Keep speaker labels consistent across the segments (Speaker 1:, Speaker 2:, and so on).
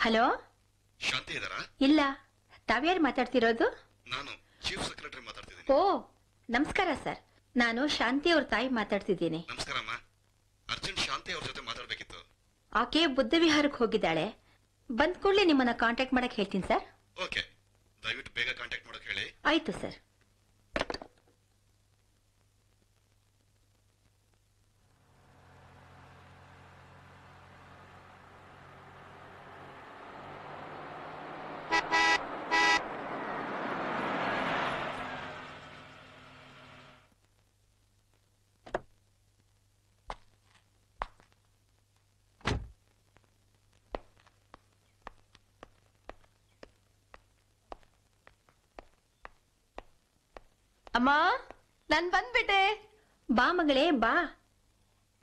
Speaker 1: Hello,
Speaker 2: ಶಾಂತಿ ಇದ್ದಾರಾ?
Speaker 1: ಇಲ್ಲ. ತಾವ್ಯಾರು ಮಾತಾಡ್ತಿರೋದು?
Speaker 2: ನಾನು ಚೀಫ್ ಸೆಕ್ರೆಟರಿ ಮಾತಾಡ್ತಿದ್ದೀನಿ.
Speaker 1: ಓ, ನಮಸ್ಕಾರ ಸರ್. ನಾನು ಶಾಂತಿ ಅವ್ರ ತಾಯಿ ಮಾತಾಡ್ತಿದ್ದೀನಿ.
Speaker 2: ನಮಸ್ಕಾರಮ್ಮ. ಅರ್ಜೆಂಟ್ ಶಾಂತಿ ಅವ್ರ ಜೊತೆ ಮಾತಾಡ್ಬೇಕಿತ್ತು.
Speaker 1: ಆಕೆ ಬುದ್ಧ ವಿಹಾರಕ್ಕೆ ಹೋಗಿದ್ದಾಳೆ. ಬಂದ್ ಕೂಡಲೇ ನಿಮ್ಮನ್ನ ಕಾಂಟ್ಯಾಕ್ಟ್ ಮಾಡಕ್ ಹೇಳ್ತೀನಿ ಸರ್.
Speaker 2: ಓಕೆ, ದಯವಿಟ್ಟು ಬೇಗ ಕಾಂಟ್ಯಾಕ್ಟ್ ಮಾಡಕ್ ಹೇಳಿ.
Speaker 1: ಆಯ್ತು ಸರ್.
Speaker 3: ಅಮ್ಮ, ನಾನ್ ಬಂದ್ಬಿಟ್ಟೆ.
Speaker 1: ಬಾ ಮಗಳೇ ಬಾ.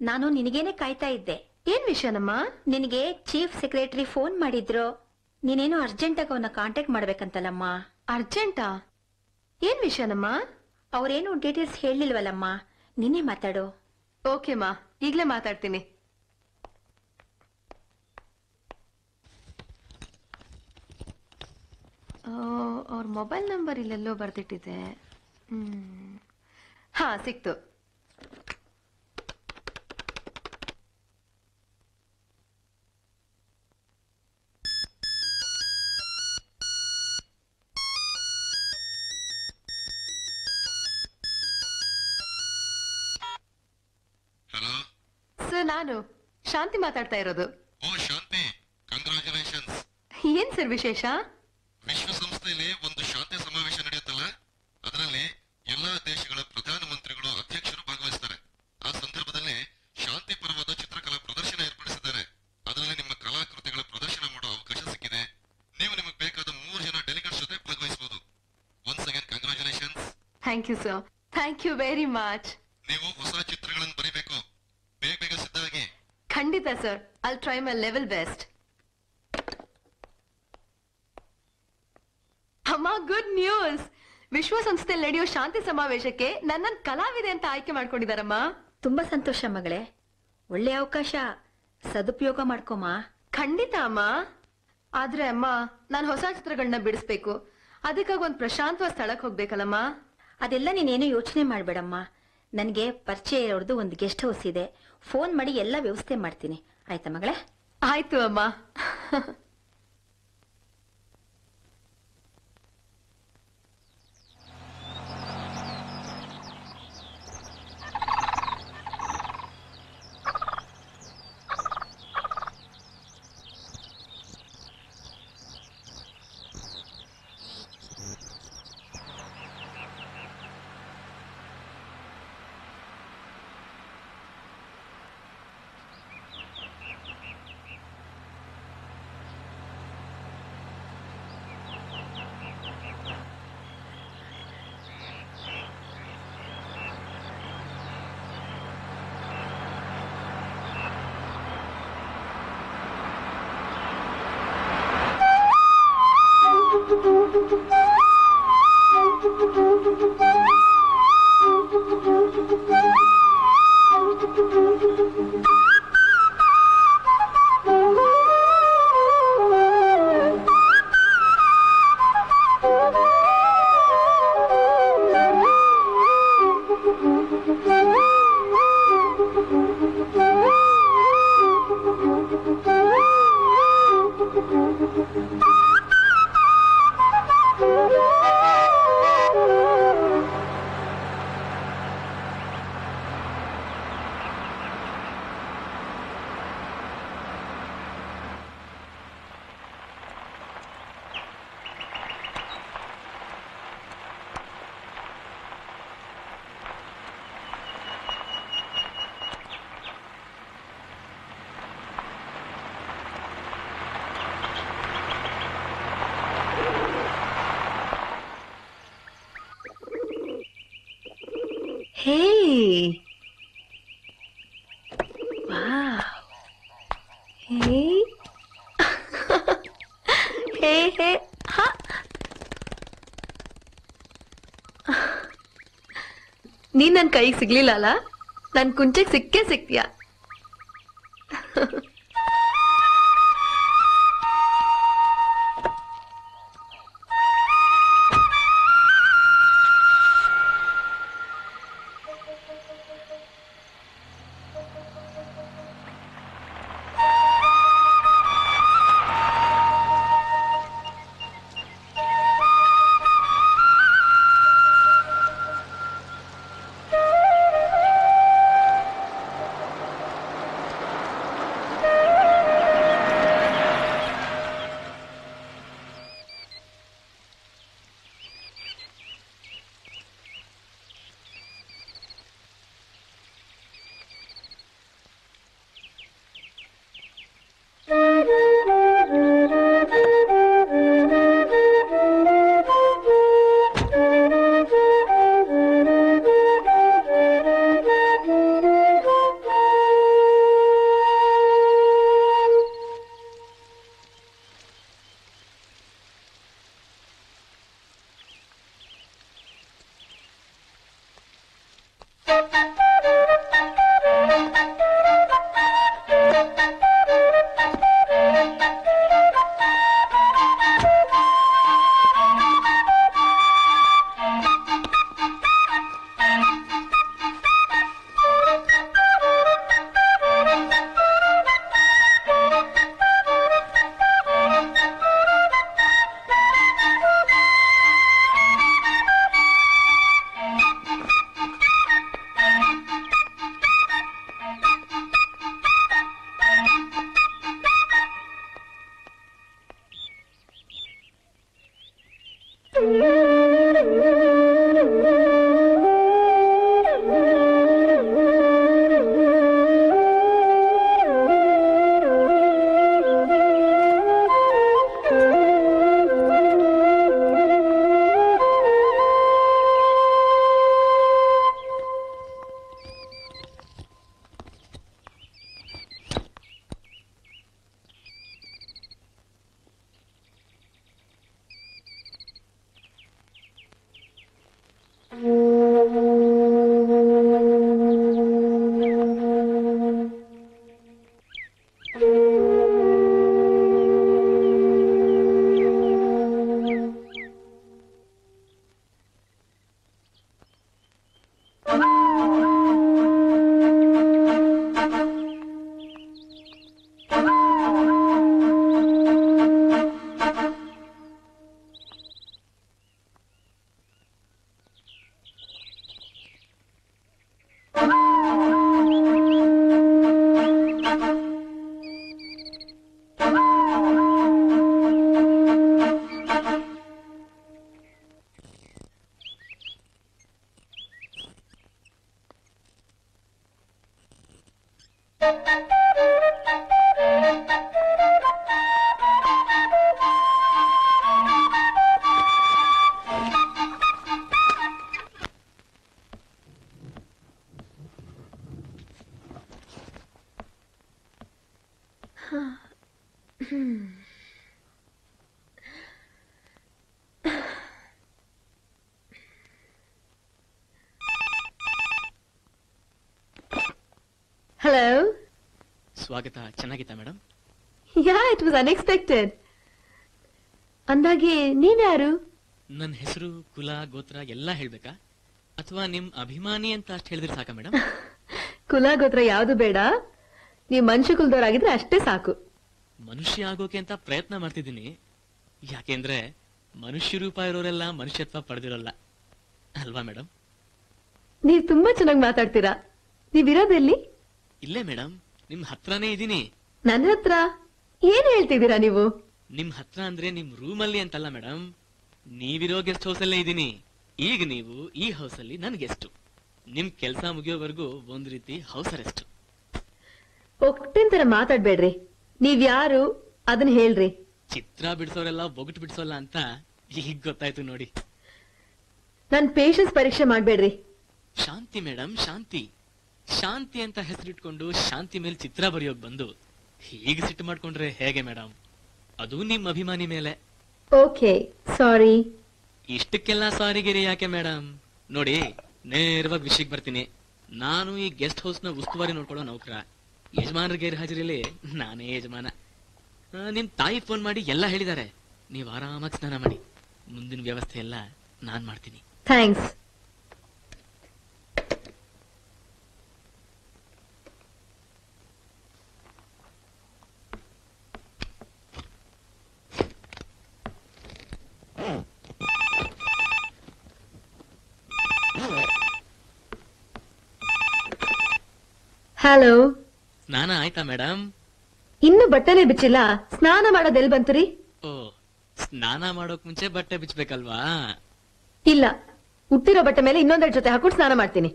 Speaker 1: ನಾನು ನಿನಗೇನೆ ಕಾಯ್ತಾ ಇದ್ದೆ.
Speaker 3: ಏನ್ ವಿಷಯನಮ್ಮ?
Speaker 1: ನಿನಗೆ ಚೀಫ್ ಸೆಕ್ರೆಟರಿ ಫೋನ್ ಮಾಡಿದ್ರು. ನೀನೇನೋ ಅರ್ಜೆಂಟಾಗಿ ಅವನ್ನ ಕಾಂಟ್ಯಾಕ್ಟ್ ಮಾಡ್ಬೇಕಂತಲ್ಲಮ್ಮ.
Speaker 3: ಅರ್ಜೆಂಟಾ? ಏನ್ ವಿಷಯನಮ್ಮ?
Speaker 1: ಅವ್ರೇನು ಡೀಟೇಲ್ಸ್ ಹೇಳಿಲ್ವಲ್ಲಮ್ಮ, ನೀನೇ ಮಾತಾಡು.
Speaker 3: ಓಕೆಮ್ಮ, ಈಗ್ಲೇ ಮಾತಾಡ್ತೀನಿ. ಅವ್ರ ಮೊಬೈಲ್ ನಂಬರ್ ಇಲ್ಲೆಲ್ಲೋ ಬರ್ದಿಟ್ಟಿದೆ. ಹಾ, ಸಿಕ್ತು.
Speaker 2: ಹಲೋ
Speaker 3: ಸರ್, ನಾನು ಶಾಂತಿ ಮಾತಾಡ್ತಾ ಇರೋದು.
Speaker 2: ಓ ಶಾಂತಿ, ಕಂಗ್ರಾಚುಲೇಷನ್ಸ್.
Speaker 3: ಏನ್ ಸರ್ ವಿಶೇಷ?
Speaker 2: ವಿಶ್ವಸಂಸ್ಥೆಯಲ್ಲಿ ಒಂದು ಶಾಂತಿ ಸಮಾವೇಶ ನಡೆಯುತ್ತಲ್ಲ, ಅದರಲ್ಲಿ ಎಲ್ಲಾ ದೇಶಗಳ ಪ್ರಧಾನಮಂತ್ರಿಗಳು ಅಧ್ಯಕ್ಷರು ಭಾಗವಹಿಸ್ತಾರೆ. ಆ ಸಂದರ್ಭದಲ್ಲಿ ಶಾಂತಿ ಪರವಾದ ಚಿತ್ರಕಲಾ ಪ್ರದರ್ಶನ ಏರ್ಪಡಿಸಿದ್ದಾರೆ. ಅದರಲ್ಲಿ ನಿಮ್ಮ ಕಲಾಕೃತಿಗಳ ಪ್ರದರ್ಶನ ಮಾಡೋ ಅವಕಾಶ ಸಿಕ್ಕಿದೆ. ನೀವು ನಿಮಗೆ ಬೇಕಾದ 3 ಜನ ಡೆಲಿಗೇಟ್ಸ್ ಜೊತೆ ಭಾಗವಹಿಸಬಹುದು. Once again congratulations.
Speaker 3: Thank you sir, thank you very much.
Speaker 2: ನೀವು ಹೊಸ ಚಿತ್ರಗಳನ್ನು ಬರೀಬೇಕು. ಬೇಗ ಬೇಗ ಸಿದ್ಧವಾಗಿ.
Speaker 3: ಖಂಡಿತ sir, I'll try my level best. ಅಮ್ಮ, ಗುಡ್ ನ್ಯೂಸ್! ವಿಶ್ವಸಂಸ್ಥೆಯಲ್ಲಿ ನಡೆಯೋ ಶಾಂತಿ ಸಮಾವೇಶಕ್ಕೆ ನನ್ನನ್ನು ಕಲಾವಿದೆ ಅಂತ ಆಯ್ಕೆ ಮಾಡ್ಕೊಂಡಿದಾರಮ್ಮ.
Speaker 1: ತುಂಬಾ ಸಂತೋಷ ಮಗಳೇ. ಒಳ್ಳೆ ಅವಕಾಶ, ಸದುಪಯೋಗ ಮಾಡ್ಕೊಮ್ಮ.
Speaker 3: ಖಂಡಿತ ಅಮ್ಮ. ಆದ್ರೆ ಅಮ್ಮ, ನಾನು ಹೊಸ ಚಿತ್ರಗಳನ್ನ ಬಿಡಿಸ್ಬೇಕು. ಅದಕ್ಕಾಗಿ ಒಂದು ಪ್ರಶಾಂತವಾದ ಸ್ಥಳಕ್ಕೆ ಹೋಗ್ಬೇಕಲ್ಲಮ್ಮ.
Speaker 1: ಅದೆಲ್ಲ ನೀನೇನು ಯೋಚನೆ ಮಾಡ್ಬೇಡಮ್ಮ. ನನಗೆ ಪರಿಚಯ ಇರೋರ್ದು ಒಂದು ಗೆಸ್ಟ್ ಹೌಸ್ ಇದೆ. ಫೋನ್ ಮಾಡಿ ಎಲ್ಲ ವ್ಯವಸ್ಥೆ ಮಾಡ್ತೀನಿ. ಆಯ್ತಾ ಮಗಳೇ?
Speaker 3: ಆಯ್ತು ಅಮ್ಮ. Hey! Wow! Hey! hey, hey! Ha! ನೀನ್ ನನ್ನ ಕೈಗೆ ಸಿಗ್ಲಿಲ್ಲ ಅಲ್ಲ? ನನ್ ಕುಂಚೆಗೆ ಸಿಕ್ಕೇ ಸಿಕ್ತೀಯ. ಹಲೋ.
Speaker 4: ಸ್ವಾಗತ. ಚೆನ್ನಾಗಿತ್ತಾ madam?
Speaker 3: Yeah, it was unexpected. ಅಂದಾಗೆ ನೀವ್ಯಾರು?
Speaker 4: ನನ್ನ ಹೆಸರು, ಕುಲ, ಗೋತ್ರ ಎಲ್ಲ ಹೇಳ್ಬೇಕಾ ಅಥವಾ ನಿಮ್ ಅಭಿಮಾನಿ ಅಂತ ಅಷ್ಟು ಹೇಳಿದ್ರೆ ಸಾಕಾ ಮೇಡಮ್?
Speaker 3: ಕುಲ ಗೋತ್ರ ಯಾವ್ದು ಬೇಡ, ನೀವ್ ಮನುಷ್ಯ ಕುಲದವರಾಗಿದ್ರೆ ಅಷ್ಟೇ ಸಾಕು.
Speaker 4: ಮನುಷ್ಯ ಆಗೋಕೆ ಅಂತ ಪ್ರಯತ್ನ ಮಾಡ್ತಿದ್ದೀನಿ. ಯಾಕೆಂದ್ರೆ ಮನುಷ್ಯ ರೂಪ ಇರೋರೆಲ್ಲ ಮನುಷ್ಯತ್ವ ಪಡೆದಿರೋಲ್ಲ ಅಲ್ವಾ ಮೇಡಮ್?
Speaker 3: ನೀವ್ ತುಂಬಾ ಚೆನ್ನಾಗಿ ಮಾತಾಡ್ತೀರಾ. ನೀವಿರೋದೆಲ್ಲಿ?
Speaker 4: ಇಲ್ಲೇ ಮೇಡಮ್, ನಿಮ್ ಹತ್ರನೇ ಇದೀನಿ.
Speaker 3: ನನ್ನ ಹತ್ರ ಏನ್ ಹೇಳ್ತಿದ್ದೀರಾ ನೀವು?
Speaker 4: ನಿಮ್ ಹತ್ರ ಅಂದ್ರೆ ನಿಮ್ ರೂಮಲ್ಲಿ ಅಂತಲ್ಲ ಮೇಡಮ್, ನೀವಿರೋ ಗೆಸ್ಟ್ ಹೌಸ್ ಅಲ್ಲೇ ಇದೀನಿ. ಈಗ ನೀವು ಈ ಹೌಸ್ ಅಲ್ಲಿ ನನ್ ಗೆಸ್ಟ್. ನಿಮ್ ಕೆಲ್ಸ ಮುಗಿಯೋವರೆಗೂ ಒಂದ್ ರೀತಿ ಹೌಸ್ ಅರೆಸ್ಟ್.
Speaker 3: ಒಟ್ಟಿನ ತರ ಮಾತಾಡ್ಬೇಡ್ರಿ. ನೀವ್ಯಾರು ಅದನ್ನ ಹೇಳ್ರಿ.
Speaker 4: ಚಿತ್ರ ಬಿಡಿಸೋರೆಲ್ಲ ಒಗಟು ಬಿಡಿಸೋಲ್ಲ ಅಂತ ಈಗ ಗೊತ್ತಾಯ್ತು ನೋಡಿ.
Speaker 3: ನನ್ ಪೇಷನ್ಸ್ ಪರೀಕ್ಷೆ ಮಾಡ್ಬೇಡ್ರಿ.
Speaker 4: ಶಾಂತಿ ಮೇಡಮ್, ಶಾಂತಿ. ಶಾಂತಿ ಅಂತ ಹೆಸರಿಟ್ಕೊಂಡು ಶಾಂತಿ ಮೇಲೆ ಚಿತ್ರ ಬರೆಯೋಕ್ ಬಂದು ಹೀಗೆ ಸಿಟ್ಟು ಮಾಡ್ಕೊಂಡ್ರೆ ಹೇಗೆ ಮೇಡಮ್? ಅದು ನಿಮ್ ಅಭಿಮಾನಿ ಮೇಲೆ.
Speaker 3: ಓಕೆ, ಸಾರಿ.
Speaker 4: ಇಷ್ಟಕ್ಕೆಲ್ಲ ಸಾರಿಗಿರಿ ಯಾಕೆ ಮೇಡಮ್? ನೋಡಿ, ನೇರವಾಗಿ ವಿಷಯಕ್ಕೆ ಬರ್ತೀನಿ. ನಾನು ಈ ಗೆಸ್ಟ್ ಹೌಸ್ ನ ಉಸ್ತುವಾರಿ ನೋಡ್ಕೊಳ್ಳೋ ನೌಕರ. ಯಜಮಾನರ ಗೈರ್ ಹಾಜರಿಲಿ ನಾನೇ ಯಜಮಾನ. ನಿಮ್ ತಾಯಿ ಫೋನ್ ಮಾಡಿ ಎಲ್ಲ ಹೇಳಿದ್ದಾರೆ. ನೀವು ಆರಾಮಾಗಿ ಸ್ನಾನ ಮಾಡಿ. ಮುಂದಿನ ವ್ಯವಸ್ಥೆ ಎಲ್ಲ ನಾನ್ ಮಾಡ್ತೀನಿ.
Speaker 3: ಥ್ಯಾಂಕ್ಸ್. ಹಲೋ.
Speaker 4: ಸ್ನಾನ ಆಯ್ತಾ ಮೇಡಮ್?
Speaker 3: ಇನ್ನು ಬಟ್ಟೆನೆ ಬಿಚ್ಚಿಲ್ಲ. ಸ್ನಾನ ಮಾಡೋದೆಲ್ ಬಂತು ರೀ?
Speaker 4: ಓ, ಸ್ನಾನ ಮಾಡೋಕ್ ಮುಂಚೆ ಬಟ್ಟೆ ಬಿಚ್ಚಬೇಕಲ್ವಾ?
Speaker 3: ಇಲ್ಲ, ಉಟ್ಟಿರೋ ಬಟ್ಟೆ ಮೇಲೆ ಇನ್ನೊಂದೆರಡು ಜೊತೆ ಹಾಕೊಂಡು ಸ್ನಾನ ಮಾಡ್ತೀನಿ.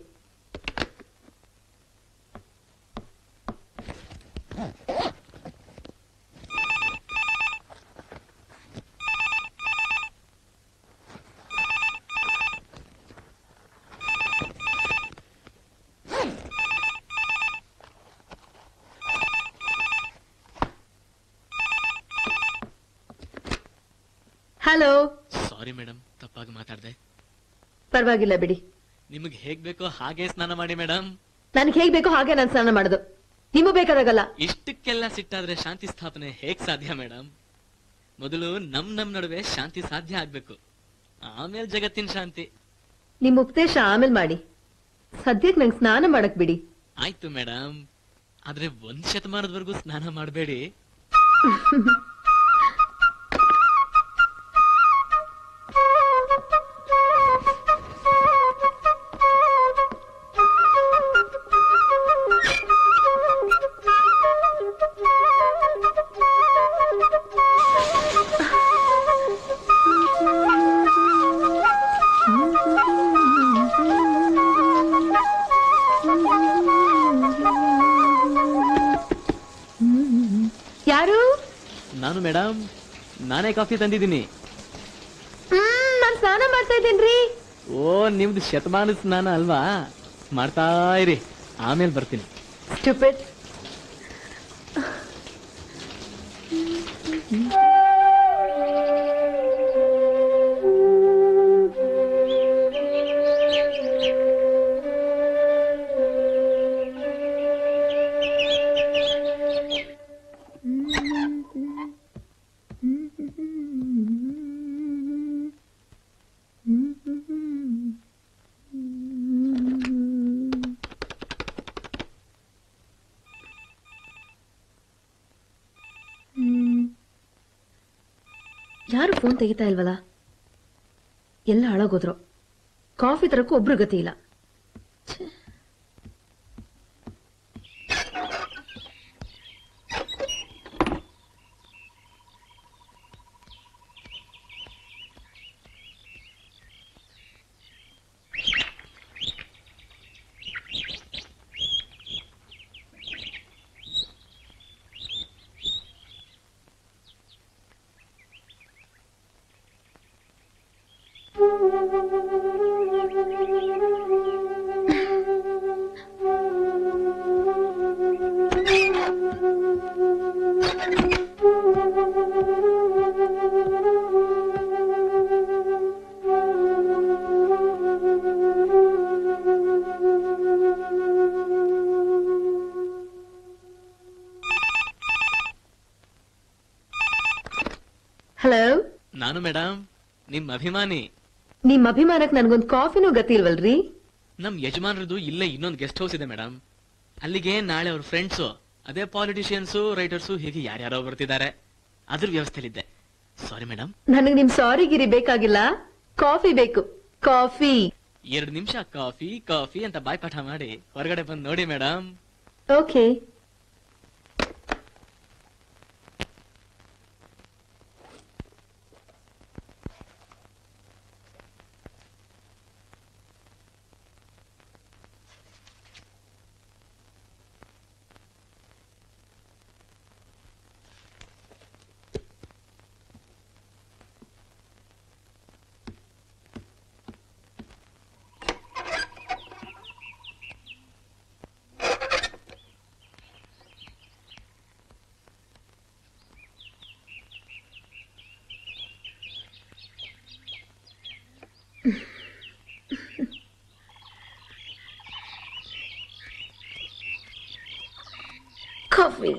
Speaker 3: ಹಲೋ.
Speaker 4: ಸಾರಿ ಮೇಡಮ್, ತಪ್ಪಾಗಿ ಮಾತಾಡ್ದೆ.
Speaker 3: ಪರವಾಗಿಲ್ಲ ಬಿಡಿ.
Speaker 4: ನಿಮಗೆ ಹೇಗ್ ಬೇಕೋ ಹಾಗೆ ಸ್ನಾನ ಮಾಡಿ ಮೇಡಮ್.
Speaker 3: ನನ್ಗೆ ಹೇಗ್ ಬೇಕೋ ಹಾಗೆ ನಾನು ಸ್ನಾನ ಮಾಡೋದು. ನಿಮಗೂ ಬೇಕಾದಾಗಲ್ಲ.
Speaker 4: ಇಷ್ಟಕ್ಕೆಲ್ಲ ಸಿಟ್ಟಾದ್ರೆ ಶಾಂತಿ ಸ್ಥಾಪನೆ ಹೇಗ್ ಸಾಧ್ಯ ಮೇಡಮ್? ಮೊದಲು ನಮ್ ನಡುವೆ ಶಾಂತಿ ಸಾಧ್ಯ ಆಗ್ಬೇಕು, ಆಮೇಲೆ ಜಗತ್ತಿನ ಶಾಂತಿ.
Speaker 3: ನಿಮ್ ಉಪದೇಶ ಆಮೇಲೆ ಮಾಡಿ. ಸದ್ಯಕ್ಕೆ ನಂಗೆ ಸ್ನಾನ ಮಾಡಕ್ ಬಿಡಿ.
Speaker 4: ಆಯ್ತು ಮೇಡಮ್, ಆದ್ರೆ 1 ಶತಮಾನದವರೆಗೂ ಸ್ನಾನ ಮಾಡಬೇಡಿ.
Speaker 3: ಯಾರು?
Speaker 4: ನಾನು ಮೇಡಮ್, ನಾನೇ ಕಾಫಿ ತಂದಿದ್ದೀನಿ.
Speaker 3: ನಾನ್ ಸ್ನಾನ ಮಾಡ್ತಾ ಇದ್ದೇನ್ರಿ.
Speaker 4: ಓ, ನಿಮ್ದು ಶತಮಾನದ ಸ್ನಾನ ಅಲ್ವಾ? ಮಾಡ್ತಾ ಇರಿ, ಆಮೇಲೆ ಬರ್ತೀನಿ.
Speaker 3: Stupid. ಯಾರು ಫೋನ್ ತೆಗಿತಾ ಇಲ್ವಲ್ಲ? ಎಲ್ಲ ಹಾಳಾಗೋದ್ರು. ಕಾಫಿ ತರಕ್ಕೂ ಒಬ್ರು ಗತಿ ಇಲ್ಲ.
Speaker 4: ನಾನು ಮೇಡಮ್ ನಿಮ್ ಅಭಿಮಾನಿ.
Speaker 3: ನಿಮ್ ಅಭಿಮಾನಕ್ ನನ್ಗೊಂದ್ ಕಾಫಿನೂ ಗತಿ ಇಲ್ವಲ್ರಿ?
Speaker 4: ನಮ್ ಯಜಮಾನ್ರದ್ದು ಇಲ್ಲೇ ಇನ್ನೊಂದು ಗೆಸ್ಟ್ ಹೌಸ್ ಇದೆ ಮೇಡಮ್. ಅಲ್ಲಿಗೆ ನಾಳೆ ಅವ್ರ ಫ್ರೆಂಡ್ಸು, ಅದೇ ಪಾಲಿಟಿಷಿಯನ್ಸು, ರೈಟರ್ಸು, ಹೀಗೆ ಯಾರ್ಯಾರೋ ಬರ್ತಿದ್ದಾರೆ. ಅದ್ರ ವ್ಯವಸ್ಥೆಲಿದ್ದೆ. Sorry madam.
Speaker 3: ನನಗ್ ನಿಮ್ ಸಾರಿ ಗಿರಿ ಬೇಕಾಗಿಲ್ಲ, ಕಾಫಿ ಬೇಕು. ಕಾಫಿ.
Speaker 4: 2 ನಿಮಿಷ ಕಾಫಿ ಕಾಫಿ ಅಂತ ಬಾಯ್ಪಾಠ ಮಾಡಿ ಹೊರಗಡೆ ಬಂದು ನೋಡಿ ಮೇಡಮ್.
Speaker 3: ಓಕೆ. ಕಾಫಿ.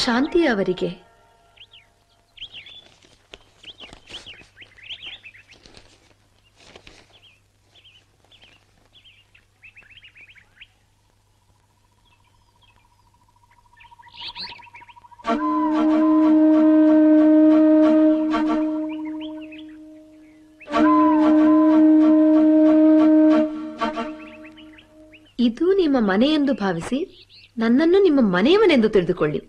Speaker 3: ಶಾಂತಿ ಅವರಿಗೆ ಇದು ನಿಮ್ಮ ಮನೆಯೆಂದು ಭಾವಿಸಿ ನನ್ನನ್ನು ನಿಮ್ಮ ಮನೆಯವನೆಂದು ತಿಳಿದುಕೊಳ್ಳಿ.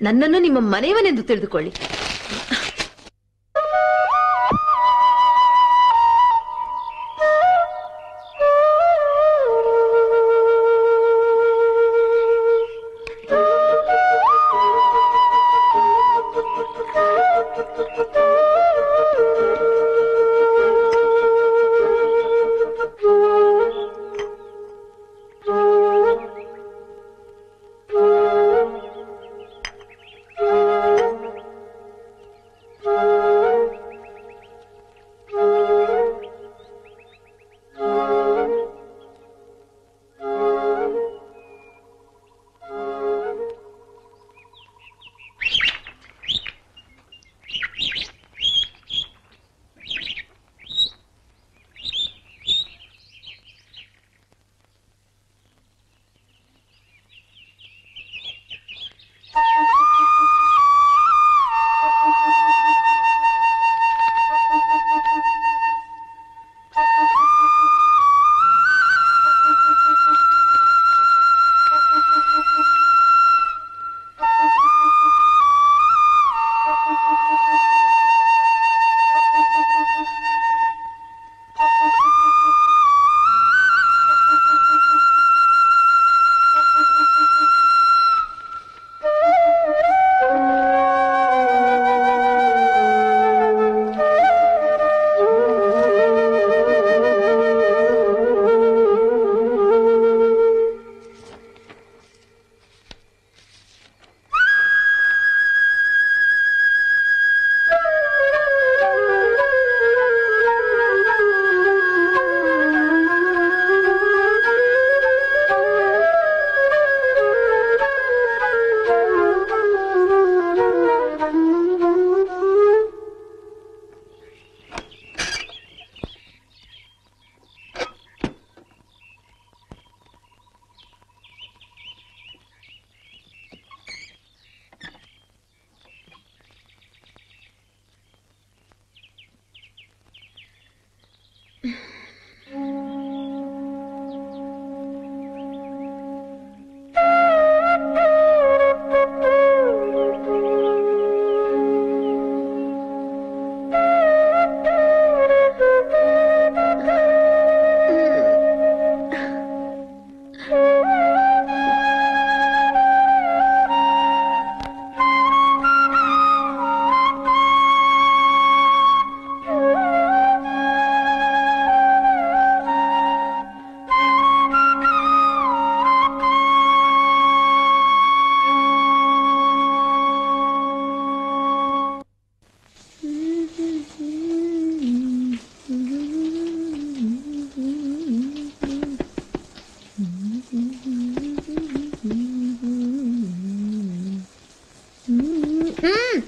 Speaker 3: ನನ್ನನ್ನು ನಿಮ್ಮ ಮನೆಯವನೆಂದು ತಿಳಿದುಕೊಳ್ಳಿ.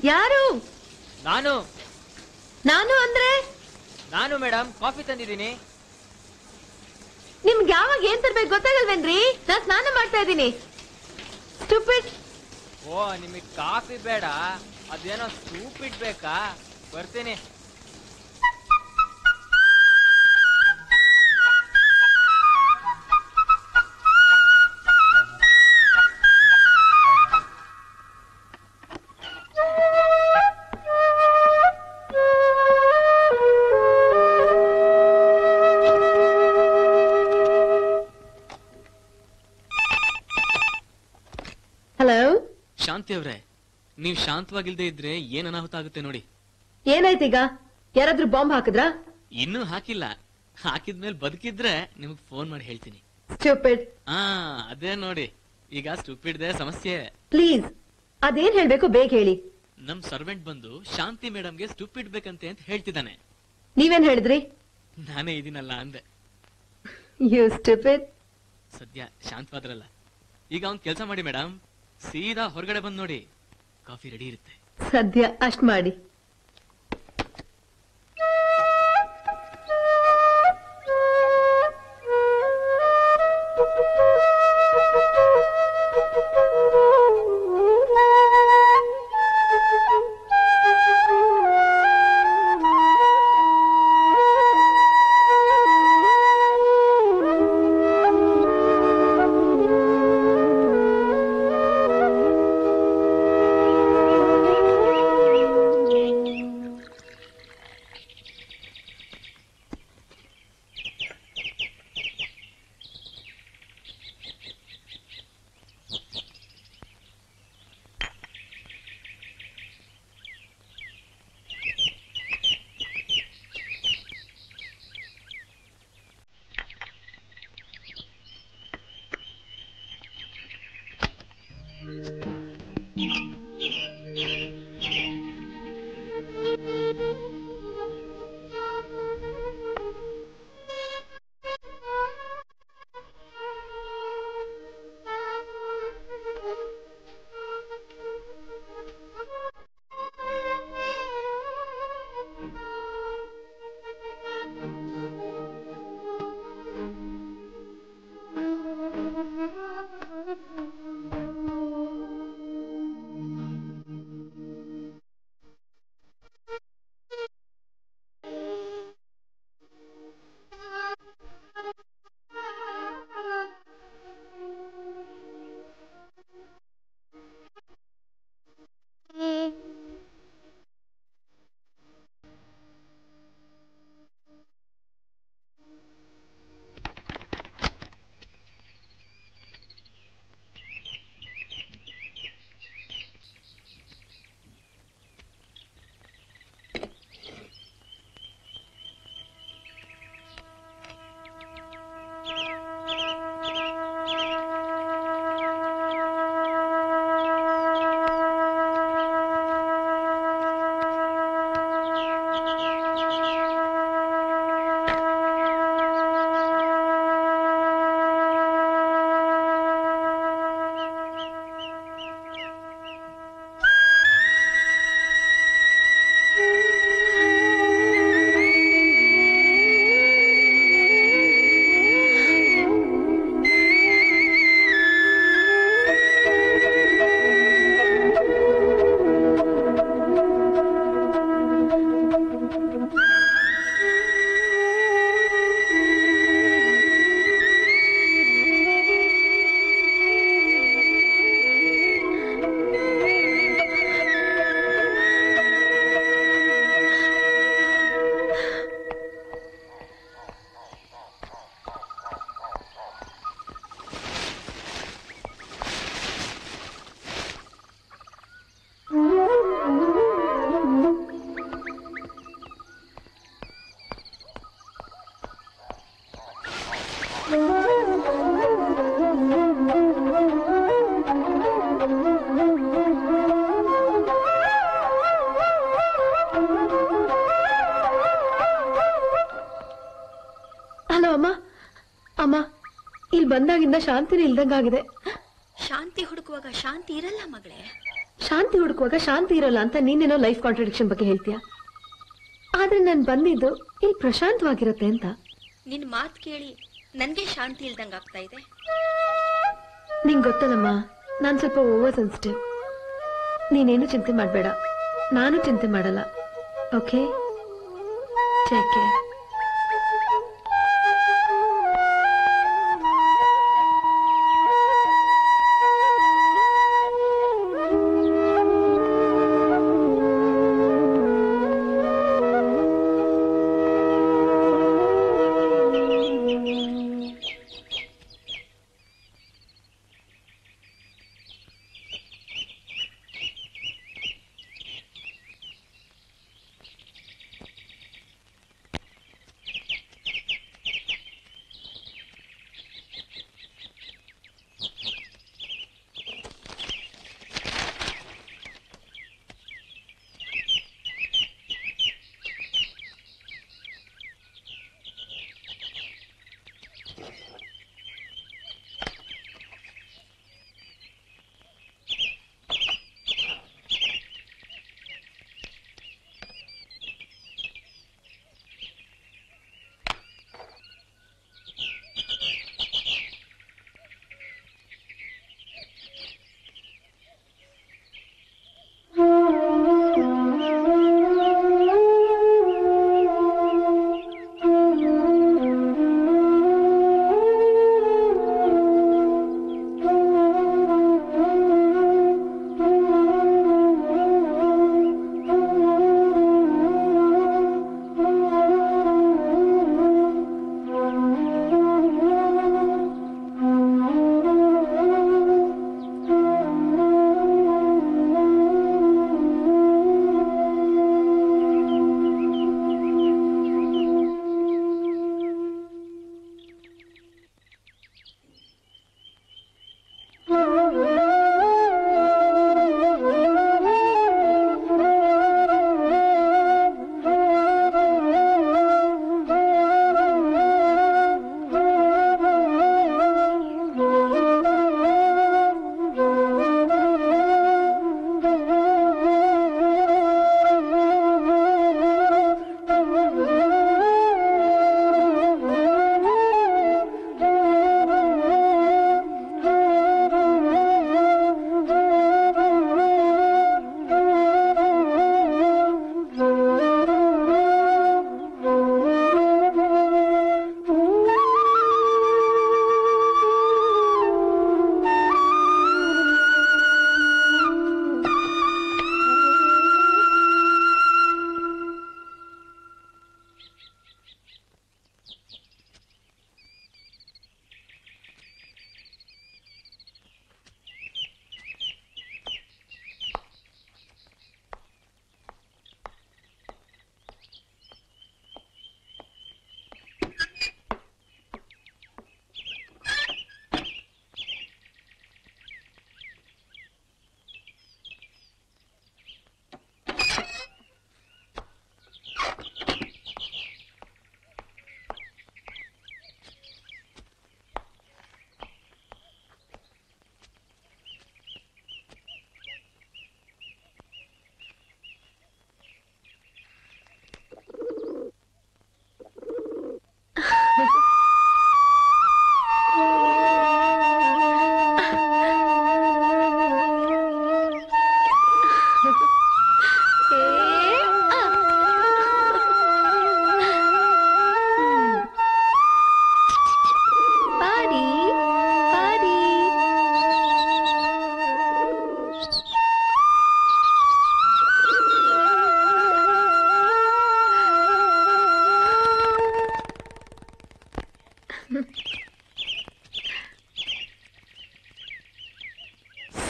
Speaker 3: ಯಾರು?
Speaker 5: ನಾನು
Speaker 3: ನಾನು ಅಂದ್ರೆ
Speaker 5: ನಾನು ಮೇಡಮ್ ಕಾಫಿ ತಂದಿದ್ದೀನಿ.
Speaker 3: ನಿಮ್ಗೆ ಯಾವಾಗ ಏನ್ ತರ್ಬೇಕು ಗೊತ್ತಾಗಲ್ವೇನ್ರಿ? ನಾನ್ ಸ್ನಾನ ಮಾಡ್ತಾ ಇದ್ದೀನಿ. ಸ್ಟುಪಿಡ್.
Speaker 5: ಓ ನಿಮಗ್ ಕಾಫಿ ಬೇಡ, ಅದೇನೋ ಸೂಪ್ ಇಡ್ಬೇಕಾ? ಬರ್ತೀನಿ.
Speaker 3: ಹಲೋ,
Speaker 4: ಶಾಂತಿ ಅವ್ರೆ, ನೀವ್ ಶಾಂತವಾಗಿಲ್ದೇ ಇದ್ರೆ ಏನ್ ಅನಾಹುತ ಆಗುತ್ತೆ ನೋಡಿ.
Speaker 3: ಏನಾಯ್ತೀಗ? ಯಾರಾದ್ರೂ ಬಾಂಬ್ ಹಾಕಿದ್ರಾ?
Speaker 4: ಇನ್ನೂ ಹಾಕಿಲ್ಲ. ಹಾಕಿದ್ಮೇಲೆ ಬದುಕಿದ್ರೆ ನಿಮಗ್ ಫೋನ್ ಮಾಡಿ ಹೇಳ್ತೀನಿ.
Speaker 3: ಸ್ಟುಪಿಡ್.
Speaker 4: ಅದೇ ನೋಡಿ, ಈಗ ಸ್ಟುಪಿಡ್ದೆ ಸಮಸ್ಯೆ.
Speaker 3: ಪ್ಲೀಸ್ ಅದೇನ್ ಹೇಳ್ಬೇಕು ಬೇಗ ಹೇಳಿ.
Speaker 4: ನಮ್ ಸರ್ವೆಂಟ್ ಬಂದು ಶಾಂತಿ ಮೇಡಮ್ಗೆ ಸ್ಟುಪಿಡ್ ಬೇಕಂತೆ ಅಂತ ಹೇಳ್ತಿದ್ದಾನೆ.
Speaker 3: ನೀವೇನ್ ಹೇಳಿದ್ರಿ?
Speaker 4: ನಾನೇ ಇದೀನಲ್ಲ ಅಂದೆ.
Speaker 3: You stupid.
Speaker 4: ಸದ್ಯ ಶಾಂತವಾದ್ರಲ್ಲ. ಈಗ ಅವ್ನ್ ಕೆಲ್ಸ ಮಾಡಿ ಮೇಡಮ್, ಸೀದಾ ಹೊರಗಡೆ ಬಂದ್ ನೋಡಿ, ಕಾಫಿ ರೆಡಿ ಇರುತ್ತೆ.
Speaker 3: ಸದ್ಯ ಅಷ್ಟ್ ಮಾಡಿ. ಅಮ್ಮ ಇಲ್ಲಿ ಬಂದಾಗಿಂದ ಶಾಂತಿನೇ ಇಲ್ದಂಗಾಗಿದೆ.
Speaker 1: ಶಾಂತಿ ಹುಡುಕುವಾಗ ಶಾಂತಿ ಇರಲ್ಲ ಮಗಳೇ.
Speaker 3: ಶಾಂತಿ ಹುಡುಕುವಾಗ ಶಾಂತಿ ಇರಲ್ಲ ಅಂತ ನೀನೇನೋ ಲೈಫ್ ಕಾಂಟ್ರಡಿಕ್ಷನ್ ಬಗ್ಗೆ ಹೇಳ್ತೀಯ. ಆದ್ರೆ ನಾನು ಬಂದಿದ್ದು ಇಲ್ಲಿ ಪ್ರಶಾಂತವಾಗಿರತ್ತೆ ಅಂತ.
Speaker 1: ನಿನ್ ಮಾತು ಕೇಳಿ ನನ್ಗೆ ಶಾಂತಿ ಇಲ್ದಂಗ ಆಗ್ತಾ ಇದೆ.
Speaker 3: ನಿಂಗೆ ಗೊತ್ತಲ್ಲಮ್ಮ, ನಾನು ಸ್ವಲ್ಪ ಓವರ್ ಸೆನ್ಸಿಟಿವ್. ನೀನೇನು ಚಿಂತೆ ಮಾಡಬೇಡ, ನಾನು ಚಿಂತೆ ಮಾಡಲ್ಲ. Okay, take care.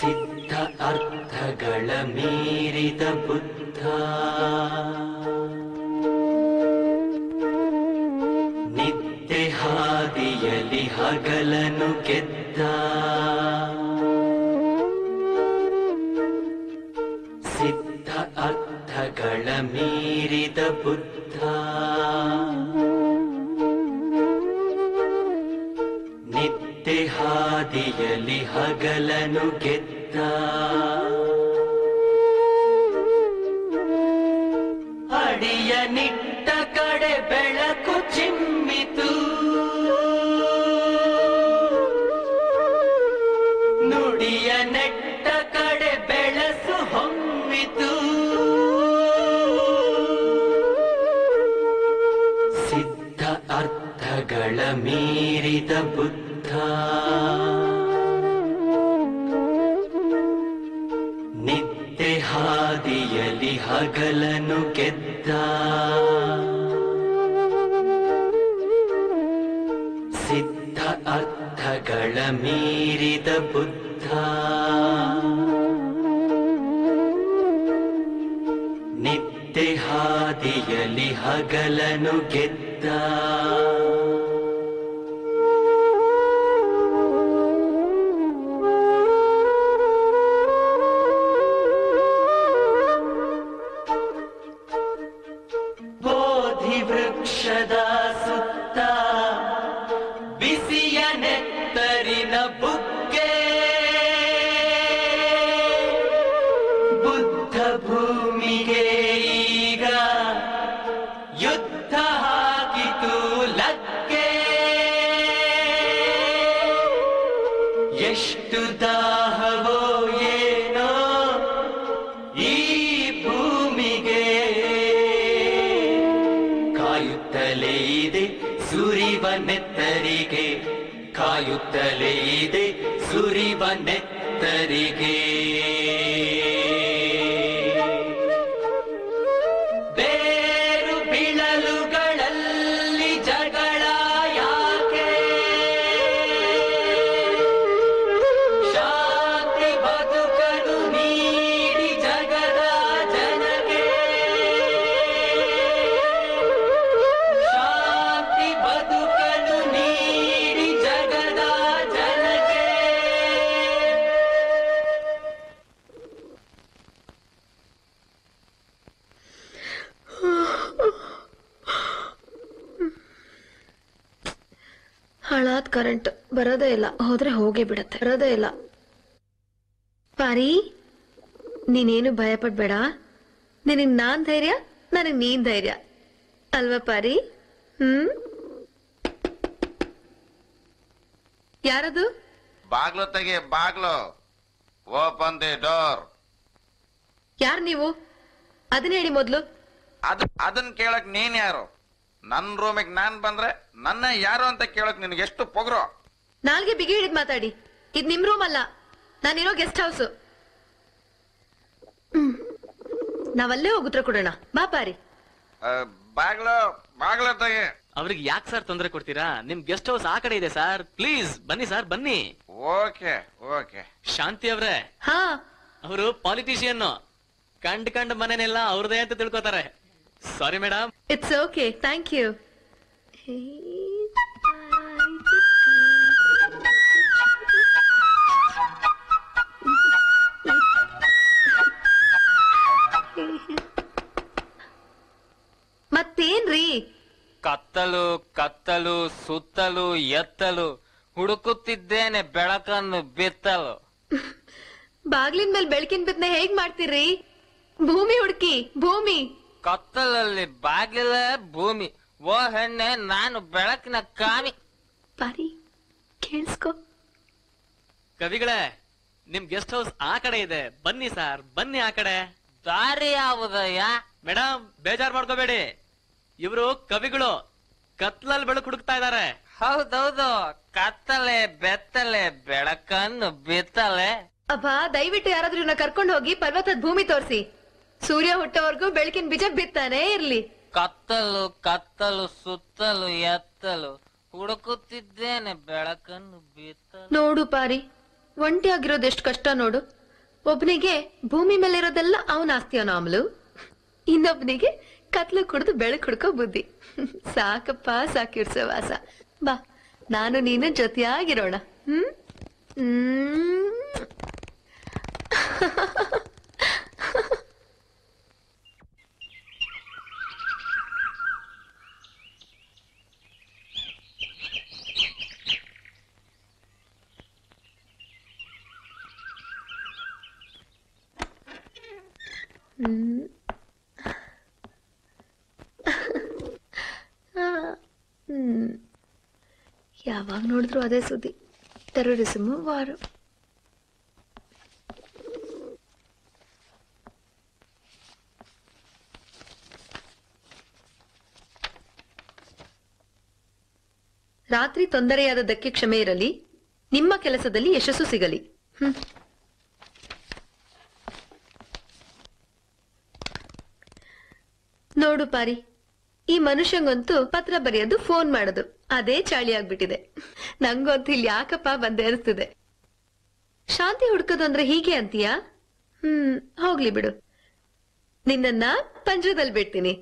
Speaker 6: ಸಿದ್ಧ ಅರ್ಥಗಳ ಮೀರಿದ ಬುದ್ಧ ನಿತ್ಯ ಹಾದಿಯಲ್ಲಿ ಹಗಲನು ಗೆದ್ದ ಸಿದ್ಧ ಅರ್ಥಗಳ ಮೀರಿದ ಬುದ್ಧ ನಿತ್ಯ ಹಾದಿಯಲ್ಲಿ ಹಗಲನು ಗೆದ್ದ ಅಡಿಯ ನಿಟ್ಟ ಕಡೆ ಬೆಳಕು ಚಿಮ್ಮಿತು, ನುಡಿಯ ನೆಟ್ಟ ಕಡೆ ಬೆಳಸು ಹೊಮ್ಮಿತು. ಸಿದ್ಧ ಅರ್ಥಗಳ ಮೀರಿದ ಬುದ್ಧ, ನಿತ್ಯ ಹಾದಿಯಲಿ ಹಗಲನು ಗೆದ್ದ. ಸಿದ್ಧ ಅರ್ಥಗಳ ಮೀರಿದ ಬುದ್ಧ, ನಿತ್ಯ ಹಾದಿಯಲಿ ಹಗಲನು ಗೆದ್ದ. ಬೋಧಿ ವೃಕ್ಷದ ಸುತ್ತ ಬಿಸಿಯ ನೆತ್ತರಿನ ಬುಗ್ಗೆ, ಬುದ್ಧ ಭೂಮಿಗೆ ಈಗ ಯುದ್ಧ ಹಾಕಿತು ಲಗ್ಗೆ. ಎಷ್ಟು ದಾಹವೋ ಏನೋ ಈ ಭೂಮಿಗೆ, ಕಾಯುತ್ತಲೇ ಇದೆ ಸುರಿವ ನೆತ್ತರಿಗೆ, ಕಾಯುತ್ತಲೇ ಇದೆ ಸುರಿವ ನೆತ್ತರಿಗೆ. ಬೇರು ಬಿಳಲುಗಳಲ್ಲಿ ಜಗಳ ಯಾಕೆ, ಶಾಂತಿ ಬದುಕನು ನೀಡಿ ಜಗದ ಜನಗೆ, ಶಾಂತಿ ಬದುಕನು ನೀಡಿ ಜಗದ ಜನಗೆ.
Speaker 3: ಹಾಳಾದ್ ಕರೆಂಟ್ ಬರೋದೇ ಇಲ್ಲ, ಹೋದ್ರೆ ಹೋಗೇ ಬಿಡತ್ತೆ. ಬರೋದೇ ಇಲ್ಲ. ಪಾರಿ, ನೀನೇನು ಭಯ ಪಡ್ಬೇಡ. ನಿನಗ್ ನಾನ್ ಧೈರ್ಯ, ನನಗ್ ನೀನ್ ಧೈರ್ಯ ಅಲ್ವಾ ಪಾರಿ? ಯಾರದು?
Speaker 7: ಬಾಗ್ಲು ತೆಗಿ, ಬಾಗ್ಲು. Open the door.
Speaker 3: ಯಾರ್ ನೀವು? ಅದನ್ನ ಹೇಳಿ ಮೊದ್ಲು.
Speaker 7: ಅದನ್ ಕೇಳಕ್ ನೀನ್ ಯಾರು? ನನ್ ರೂಮಿಗೆ ನಾನ್ ಬಂದ್ರೆ ನನ್ನ ಯಾರು ಅಂತ ಕೇಳಕ್ ನಿನ್ಗೆ ಎಷ್ಟು ಪೊಗ್ರು?
Speaker 3: ನಾಲ್ಗೆ ಬಿಗಿ ಹಿಡಿದ್ ಮಾತಾಡಿ. ಇದ್ ನಿಮ್ ರೂಮ್ ಅಲ್ಲ, ನಾನಿರೋ ಗೆಸ್ಟ್ ಹೌಸ್. ನಾವಲ್ಲೇ ಹೋಗುತ್ರ ಕೊಡೋಣ. ಬಾ ಪಾರಿ.
Speaker 7: ಬಾಗ್ಲು ಬಾಗ್ಲು ತೆಗಿ.
Speaker 4: ಅವ್ರಿಗೆ ಯಾಕೆ ಸರ್ ತೊಂದರೆ ಕೊಡ್ತೀರಾ? ನಿಮ್ ಗೆಸ್ಟ್ ಹೌಸ್ ಆ ಕಡೆ ಇದೆ ಸರ್. ಪ್ಲೀಸ್ ಬನ್ನಿ ಸರ್, ಬನ್ನಿ.
Speaker 7: Okay okay.
Speaker 4: ಶಾಂತಿ ಅವ್ರೆ,
Speaker 3: ಹಾ,
Speaker 4: ಅವರು ಪಾಲಿಟಿಷಿಯನ್. ಕಂಡ್ ಮನೆನೆಲ್ಲ ಅವ್ರದೇ ಅಂತ ತಿಳ್ಕೊತಾರೆ. Sorry madam.
Speaker 3: It's okay, thank you. ಮತ್ತೇನ್ರಿ?
Speaker 5: ಕತ್ತಲು ಕತ್ತಲು ಸುತ್ತಲು ಎತ್ತಲು ಹುಡುಕುತ್ತಿದ್ದೇನೆ ಬೆಳಕನ್ನು ಬಿತ್ತಲು.
Speaker 3: ಬಾಗ್ಲಿನ ಮೇಲೆ ಬೆಳಕಿನ ಬಿತ್ತನೆ ಹೇಗ್ ಮಾಡ್ತೀರಿ? ಭೂಮಿ ಹುಡುಕಿ, ಭೂಮಿ.
Speaker 5: ಕತ್ತಲಲ್ಲಿ ಬಾಗಿಲ ಭೂಮಿ. ಓ ಹೆಣ್ಣೆ, ನಾನು ಬೆಳಕಿನ ಕಾಮಿ.
Speaker 3: ಪಾರಿ, ಕೇಳಿಸ್ಕೊ.
Speaker 4: ಕವಿಗಳೇ, ನಿಮ್ ಗೆಸ್ಟ್ ಹೌಸ್ ಆ ಕಡೆ ಇದೆ. ಬನ್ನಿ ಸರ್, ಬನ್ನಿ ಆ ಕಡೆ.
Speaker 5: ದಾರಿ ಯಾವುದಯ್ಯ?
Speaker 4: ಮೇಡಮ್, ಬೇಜಾರ್ ಮಾಡ್ಕೋಬೇಡಿ. ಇವರು ಕವಿಗಳು ಕತ್ಲಲ್ಲಿ ಬೆಳಕು ಹುಡುಕ್ತಾ ಇದ್ದಾರೆ.
Speaker 5: ಹೌದೌದು, ಕತ್ತಲೆ ಬೆತ್ತಲೆ ಬೆಳಕನ್ನು ಬಿತ್ತಲೆ.
Speaker 3: ಅಬ್ಬಾ, ದಯವಿಟ್ಟು ಯಾರಾದ್ರೂ ಇವ್ನ ಕರ್ಕೊಂಡು ಹೋಗಿ ಪರ್ವತದ ಭೂಮಿ ತೋರಿಸಿ. ಸೂರ್ಯ ಹುಟ್ಟೋವರೆಗೂ ಬೆಳಕಿನ ಬೀಜ ಬಿತ್ತಾನೆ ಇರ್ಲಿ.
Speaker 5: ಕತ್ತಲು ಕತ್ತಲು ಸುತ್ತಲು ಎತ್ತಲು ಹುಡುಕುತ್ತಿದ್ದೇನೆ ಬೆಳಕನ್ನು ಬಿತ್ತಲು.
Speaker 3: ನೋಡು ಪಾರಿ, ಒಂಟಿ ಆಗಿರೋದು ಎಷ್ಟು ಕಷ್ಟ ನೋಡು. ಒಬ್ನಿಗೆ ಭೂಮಿ ಮೇಲೆ ಇರೋದೆಲ್ಲ ಅವನ ಆಸ್ತಿಯವನ ಆಮ್ಲು, ಇನ್ನೊಬ್ನಿಗೆ ಕತ್ಲು ಕುಡಿದು ಬೆಳಕು ಹುಡ್ಕೋ ಬುದ್ಧಿ. ಸಾಕಪ್ಪ, ಸಾಕಿರ್ಸೋ ವಾಸ. ಬಾ, ನಾನು ನೀನು ಜೊತೆಯಾಗಿರೋಣ. ಯಾವಾಗ ನೋಡಿದ್ರು ಅದೇ ಸುದ್ದಿ, ಟೆರರಿಸಮ್, ವಾರು. ರಾತ್ರಿ ತೊಂದರೆಯಾದದ್ದಕ್ಕೆ ಕ್ಷಮೆ ಇರಲಿ, ನಿಮ್ಮ ಕೆಲಸದಲ್ಲಿ ಯಶಸ್ಸು ಸಿಗಲಿ. ನೋಡು ಪಾರಿ, ಈ ಮನುಷ್ಯಂಗಂತೂ ಪತ್ರ ಬರೆಯೋದು, ಫೋನ್ ಮಾಡೋದು ಅದೇ ಚಾಳಿ ಆಗ್ಬಿಟ್ಟಿದೆ. ನಂಗಂತೂ ಇಲ್ಲಿ ಯಾಕಪ್ಪ ಬಂದೆ ಅನಿಸ್ತಿದೆ. ಶಾಂತಿ ಹುಡ್ಕೋದು ಅಂದ್ರೆ ಹೀಗೆ ಅಂತೀಯಾ? ಹೋಗ್ಲಿ ಬಿಡು, ನಿನ್ನನ್ನ ಪಂಜರದಲ್ಲಿ ಬಿಡ್ತೀನಿ.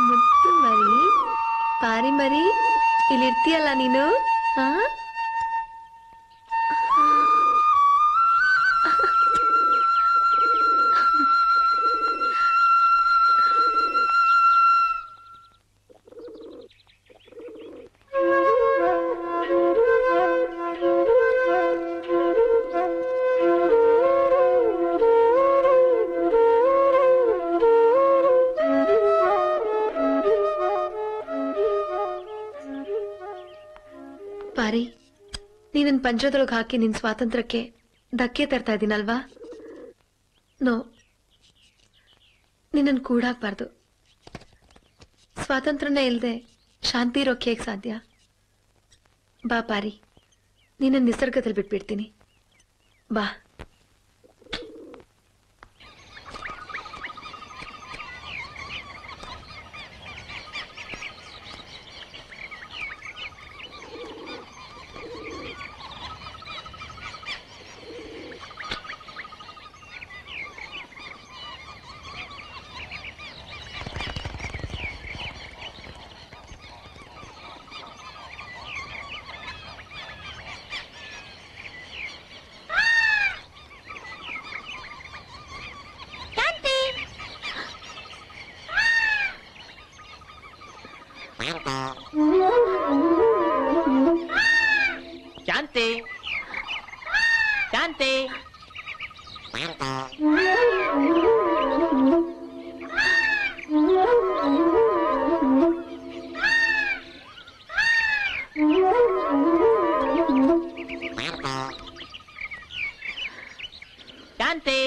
Speaker 3: ಮುತ್ತು ಮರಿ, ಪಾರಿ ಮರಿ, ಇಲ್ಲಿರ್ತೀಯಲ್ಲ ನೀನು. ಪಾರಿ, ನೀನನ್ ಪಂಜರದೊಳಗೆ ಹಾಕಿ ನಿನ್ ಸ್ವಾತಂತ್ರ್ಯಕ್ಕೆ ಧಕ್ಕೆ ತರ್ತಾ ಇದ್ದೀನಲ್ವಾ? ನೋ, ನಿನ್ನನ್ ಕೂಡಾಕ್ಬಾರ್ದು. ಸ್ವಾತಂತ್ರ್ಯನೇ ಇಲ್ದೆ ಶಾಂತಿ ಇರೋಕೆ ಹೇಗೆ ಸಾಧ್ಯ? ಬಾ ಪಾರಿ, ನೀನನ್ ನಿಸರ್ಗದಲ್ಲಿ ಬಿಟ್ಬಿಡ್ತೀನಿ. ಬಾ.
Speaker 5: ಶಾಂತಿ, ಶಾಂತಿ, ಶಾಂತಿ.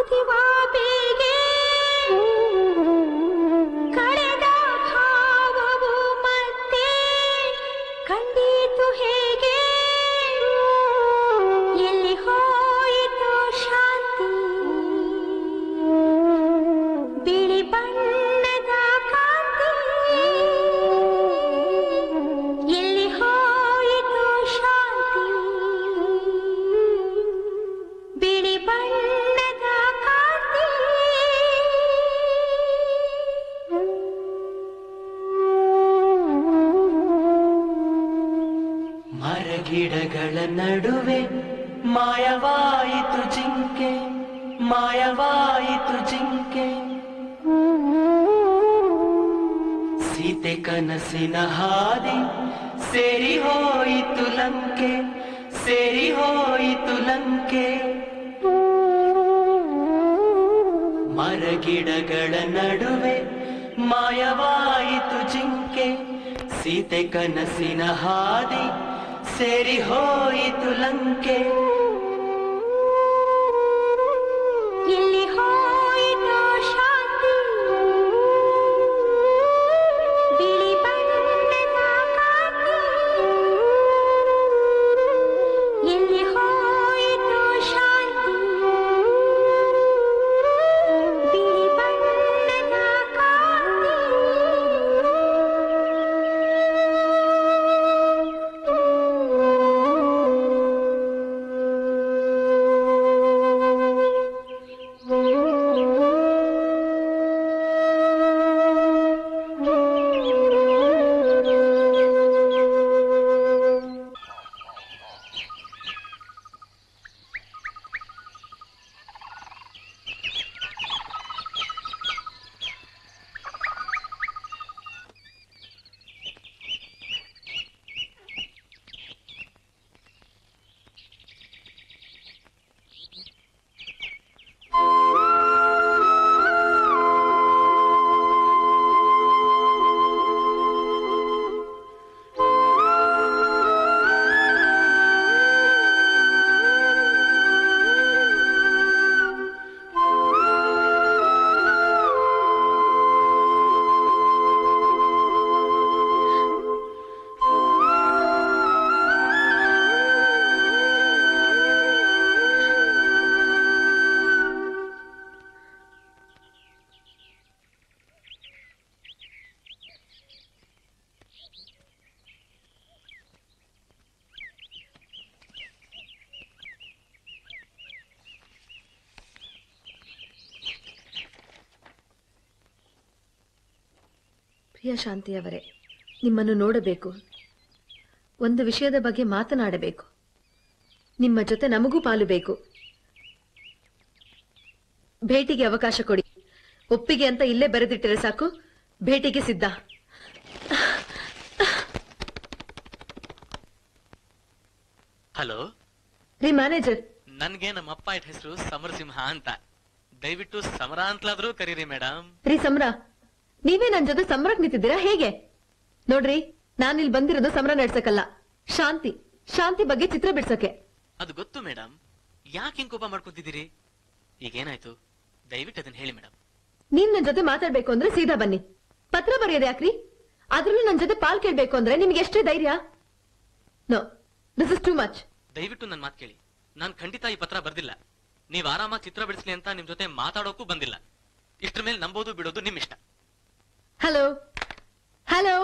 Speaker 1: ಕುದಿವಾ ಬೇಗೆ ಕಳೆದ ಭಾವವು ಮತ್ತೆ ಕಂಡೀತು ಹೇಗೆ ಎಲ್ಲಿ ಹೋಯಿತು ಶಾಂತಿ ಬಿಳಿ ಬಣ್ಣದ ಕಾಂತಿ ಎಲ್ಲಿ ಹೋಯಿತು ಶಾಂತಿ ಬಿಳಿ ಬಣ್ಣದ ಕಾಂತಿ
Speaker 6: ಮರಗಿಡಗಳ ನಡುವೆ ಮಾಯವಾಯಿತು ಜಿಂಕೆ ಮಾಯವಾಯಿತು ಜಿಂಕೆ ಸೀತೆ ಕನಸಿನ ಹಾದಿ ಸೇರಿ ಹೋಯಿತು ಲಂಕೆ ಸೇರಿ ಹೋಯಿತು ಲಂಕೆ ಮರಗಿಡಗಳ ನಡುವೆ ಮಾಯವಾಯಿತು ಜಿಂಕೆ ಸೀತೆ ಕನಸಿನ ಹಾದಿ ಸೇರಿ ಹೋಯಿತು ಲಂಕೆ
Speaker 1: ಎಲ್ಲಿ ಹೋಯಿತು ಶಾಂತಿ ಬಿಳಿ ಬಣ್ಣದ ಕಾಂತಿ ಎಲ್ಲಿ ಹೋಯಿತು ಶಾಂತಿ ಬಿಳಿ ಬಣ್ಣದ ಕಾಂತಿ
Speaker 3: ಪ್ರಿಯ ಶಾಂತಿಯವರೇ, ನಿಮ್ಮನ್ನು ನೋಡಬೇಕು, ಒಂದು ವಿಷಯದ ಬಗ್ಗೆ ಮಾತನಾಡಬೇಕು. ನಿಮ್ಮ ಜೊತೆ ನಮಗೂ ಪಾಲು ಬೇಕು. ಭೇಟಿಗೆ ಅವಕಾಶ ಕೊಡಿ. ಒಪ್ಪಿಗೆ ಅಂತ ಇಲ್ಲೇ ಬರೆದಿಟ್ಟರೆ ಸಾಕು, ಭೇಟಿಗೆ ಸಿದ್ಧ.
Speaker 4: ಹಲೋ
Speaker 3: ರೀ ಮ್ಯಾನೇಜರ್,
Speaker 4: ನನ್ಗೆ ನಮ್ಮ ಅಪ್ಪ ಇಟ್ಟ ಹೆಸರು ಸಮರಸಿಂಹ ಅಂತ. ದಯವಿಟ್ಟು ಸಮರ ಅಂತಲಾದ್ರೂ ಕರೀರಿ ಮೇಡಮ್.
Speaker 3: ರೀ ಸಮರ, ನೀವೇ ನನ್ ಜೊತೆ ಸಮರಕ್ ನಿಂತಿದ್ದೀರಾ ಹೇಗೆ? ನೋಡ್ರಿ, ನಾನಿಲ್ಲಿ ಬಂದಿರೋದು ಸಮರ ನಡ್ಸಕ್ಕಲ್ಲ, ಶಾಂತಿ ಶಾಂತಿ ಬಗ್ಗೆ ಚಿತ್ರ ಬಿಡ್ಸಕ್ಕೆ.
Speaker 4: ಅದು ಗೊತ್ತು ಮೇಡಮ್, ಯಾಕೆ ಹಿಂಗ್ ಕೋಪ ಮಾಡ್ಕೊತಿದ್ದೀರಿ? ಈಗೇನಾಯ್ತು? ದಯವಿಟ್ಟು ಅದನ್ನ ಹೇಳಿ ಮೇಡಮ್.
Speaker 3: ನೀವ್ ನನ್ ಜೊತೆ ಮಾತಾಡ್ಬೇಕು ಅಂದ್ರೆ ಸೀದಾ ಬನ್ನಿ. ಪತ್ರ ಬರೆಯೋದು ಯಾಕ್ರಿ? ಅದ್ರಲ್ಲೂ ನನ್ ಜೊತೆ ಪಾಲ್ ಕೇಳ್ಬೇಕು ಅಂದ್ರೆ ನಿಮ್ಗೆ ಎಷ್ಟೇ ಧೈರ್ಯ? No, this is too much.
Speaker 4: ದಯವಿಟ್ಟು ನನ್ ಮಾತು ಕೇಳಿ. ನಾನ್ ಖಂಡಿತ ಈ ಪತ್ರ ಬರ್ದಿಲ್ಲ. ನೀವ್ ಆರಾಮಾಗಿ ಚಿತ್ರ ಬಿಡಿಸ್ಲಿ ಅಂತ ನಿಮ್ ಜೊತೆ ಮಾತಾಡೋಕ್ಕೂ ಬಂದಿಲ್ಲ. ಇಷ್ಟ್ರ ಮೇಲೆ ನಂಬೋದು ಬಿಡೋದು ನಿಮ್ ಇಷ್ಟ.
Speaker 3: ಹಲೋ ಹಲೋ,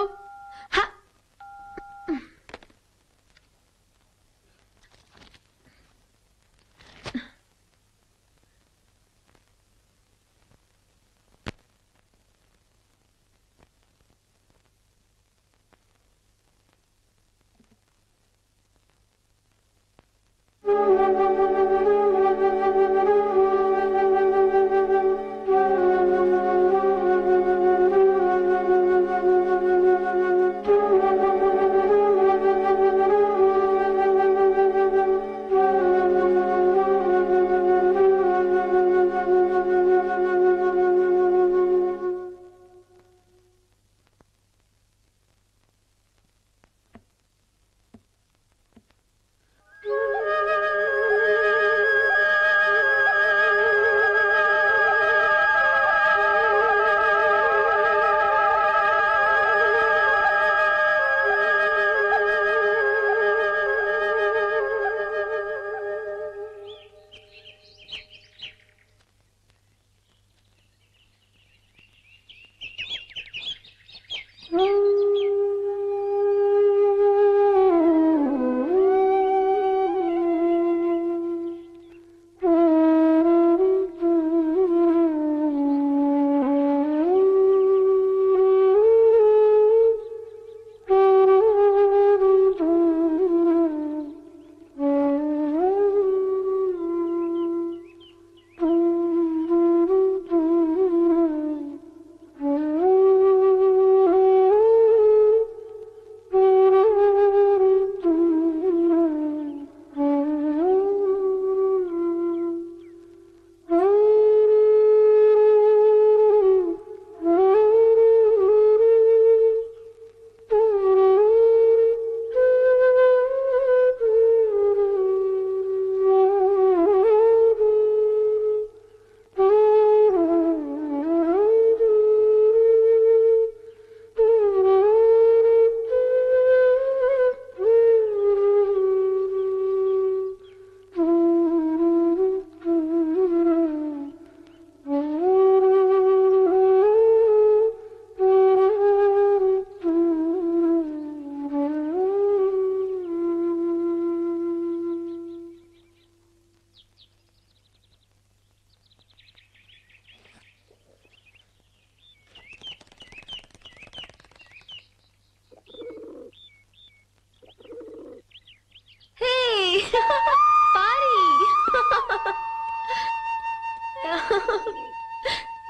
Speaker 3: ಪಾರಿ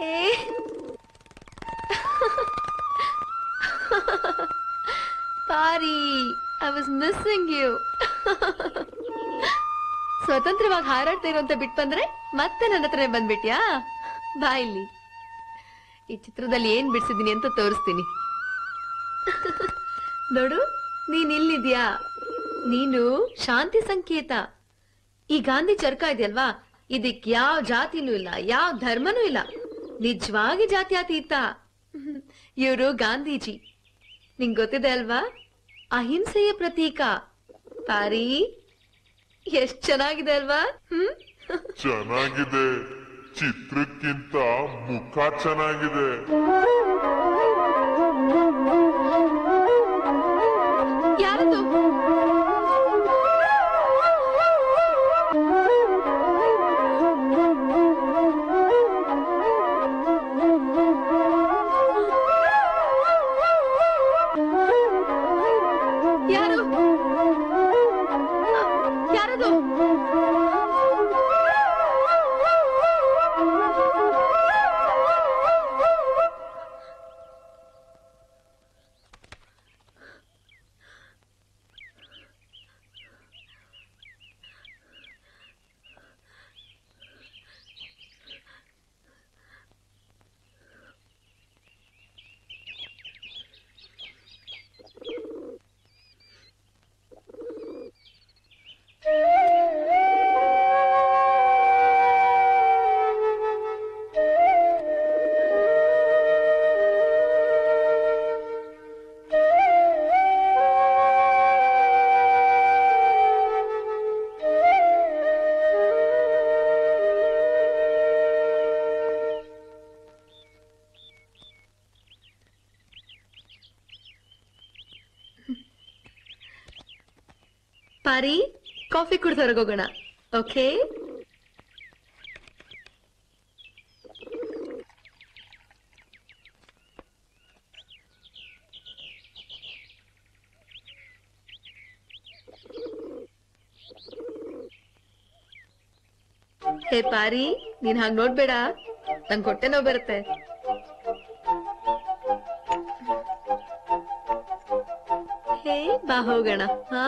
Speaker 3: ಏ ಪಾರಿ ಐ ವಾಸ್ ಮಿಸ್ಸಿಂಗ್ ಯು. ಸ್ವತಂತ್ರವಾಗಿ ಹಾರಾಡ್ತಾ ಇರುವಂತ ಬಿಟ್ಟು ಬಂದ್ರೆ ಮತ್ತೆ ನನ್ನ ಹತ್ರನೇ ಬಂದ್ಬಿಟ್ಯಾ? ಬಾ ಇಲ್ಲಿ, ಈ ಚಿತ್ರದಲ್ಲಿ ಏನ್ ಬಿಡ್ಸಿದೀನಿ ಅಂತ ತೋರಿಸ್ತೀನಿ. ನೋಡು, ನೀನ್ ಇಲ್ಲಿದ್ಯಾ, ನೀನು ಶಾಂತಿ ಸಂಕೇತ. ಈ ಗಾಂಧಿ ಚರ್ಕ ಇದೆಯಲ್ವಾ, ಇದಕ್ ಯಾವ ಜಾತಿನೂ ಇಲ್ಲ, ಯಾವ ಧರ್ಮನೂ ಇಲ್ಲ, ನಿಜವಾಗಿ ಜಾತ್ಯತೀತ. ಇವರು ಗಾಂಧೀಜಿ, ನಿಂಗ್ ಗೊತ್ತಿದೆ ಅಲ್ವಾ, ಅಹಿಂಸೆಯ ಪ್ರತೀಕ. ಪಾರಿ ಎಷ್ಟ್ ಚೆನ್ನಾಗಿದೆ ಅಲ್ವಾ?
Speaker 8: ಚೆನ್ನಾಗಿದೆ, ಚಿತ್ರಕ್ಕಿಂತ ಮುಖ ಚೆನ್ನಾಗಿದೆ.
Speaker 3: ಯಾರದು? ಯಾರು? ಯಾರದು? ಪಾರಿ, ಕಾಫಿ ಕುಡ್ದು ಹೊರಗೋಗೋಣ. ಓಕೆ? ಹೇ ಪಾರಿ, ನೀನ್ ಹಂಗ್ ನೋಡ್ಬೇಡ, ನಂಗ್ ಹೊಟ್ಟೆ ನೋವು ಬರುತ್ತೆ. ಹೇ ಬಾ ಹೋಗೋಣ. ಹಾ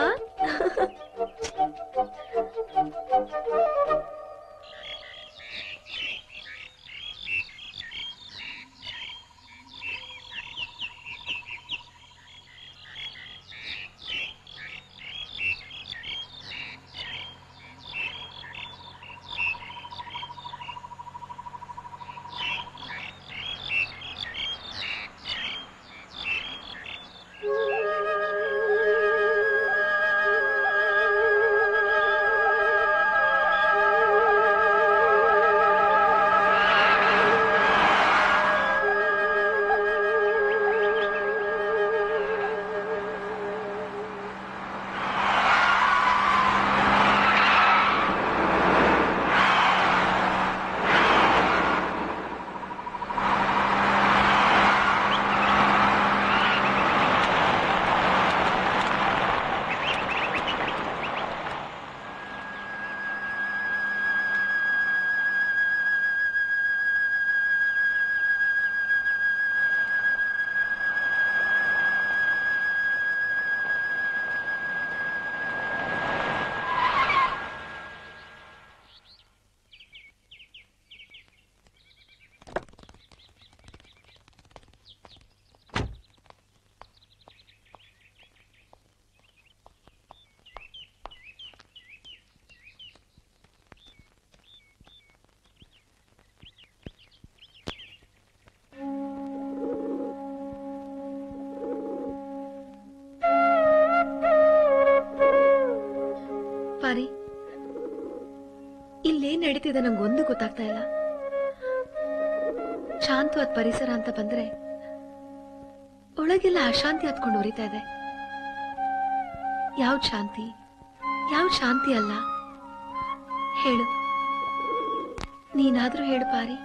Speaker 3: ಪಾರಿ, ಇಲ್ಲೇನ್ ನಡೀತಿದೆ ನಂಗೊಂದು ಗೊತ್ತಾಗ್ತಾ ಇಲ್ಲ. ಶಾಂತವಾದ ಪರಿಸರ ಅಂತ ಬಂದ್ರೆ ಒಳಗೆಲ್ಲ ಅಶಾಂತಿ ಹತ್ಕೊಂಡು ಉರಿತಾ ಇದೆ. ಯಾವ್ದ್ ಶಾಂತಿ, ಯಾವ್ದ್ ಶಾಂತಿ ಅಲ್ಲ? ಹೇಳು, ನೀನಾದ್ರೂ ಹೇಳು ಪಾರಿ.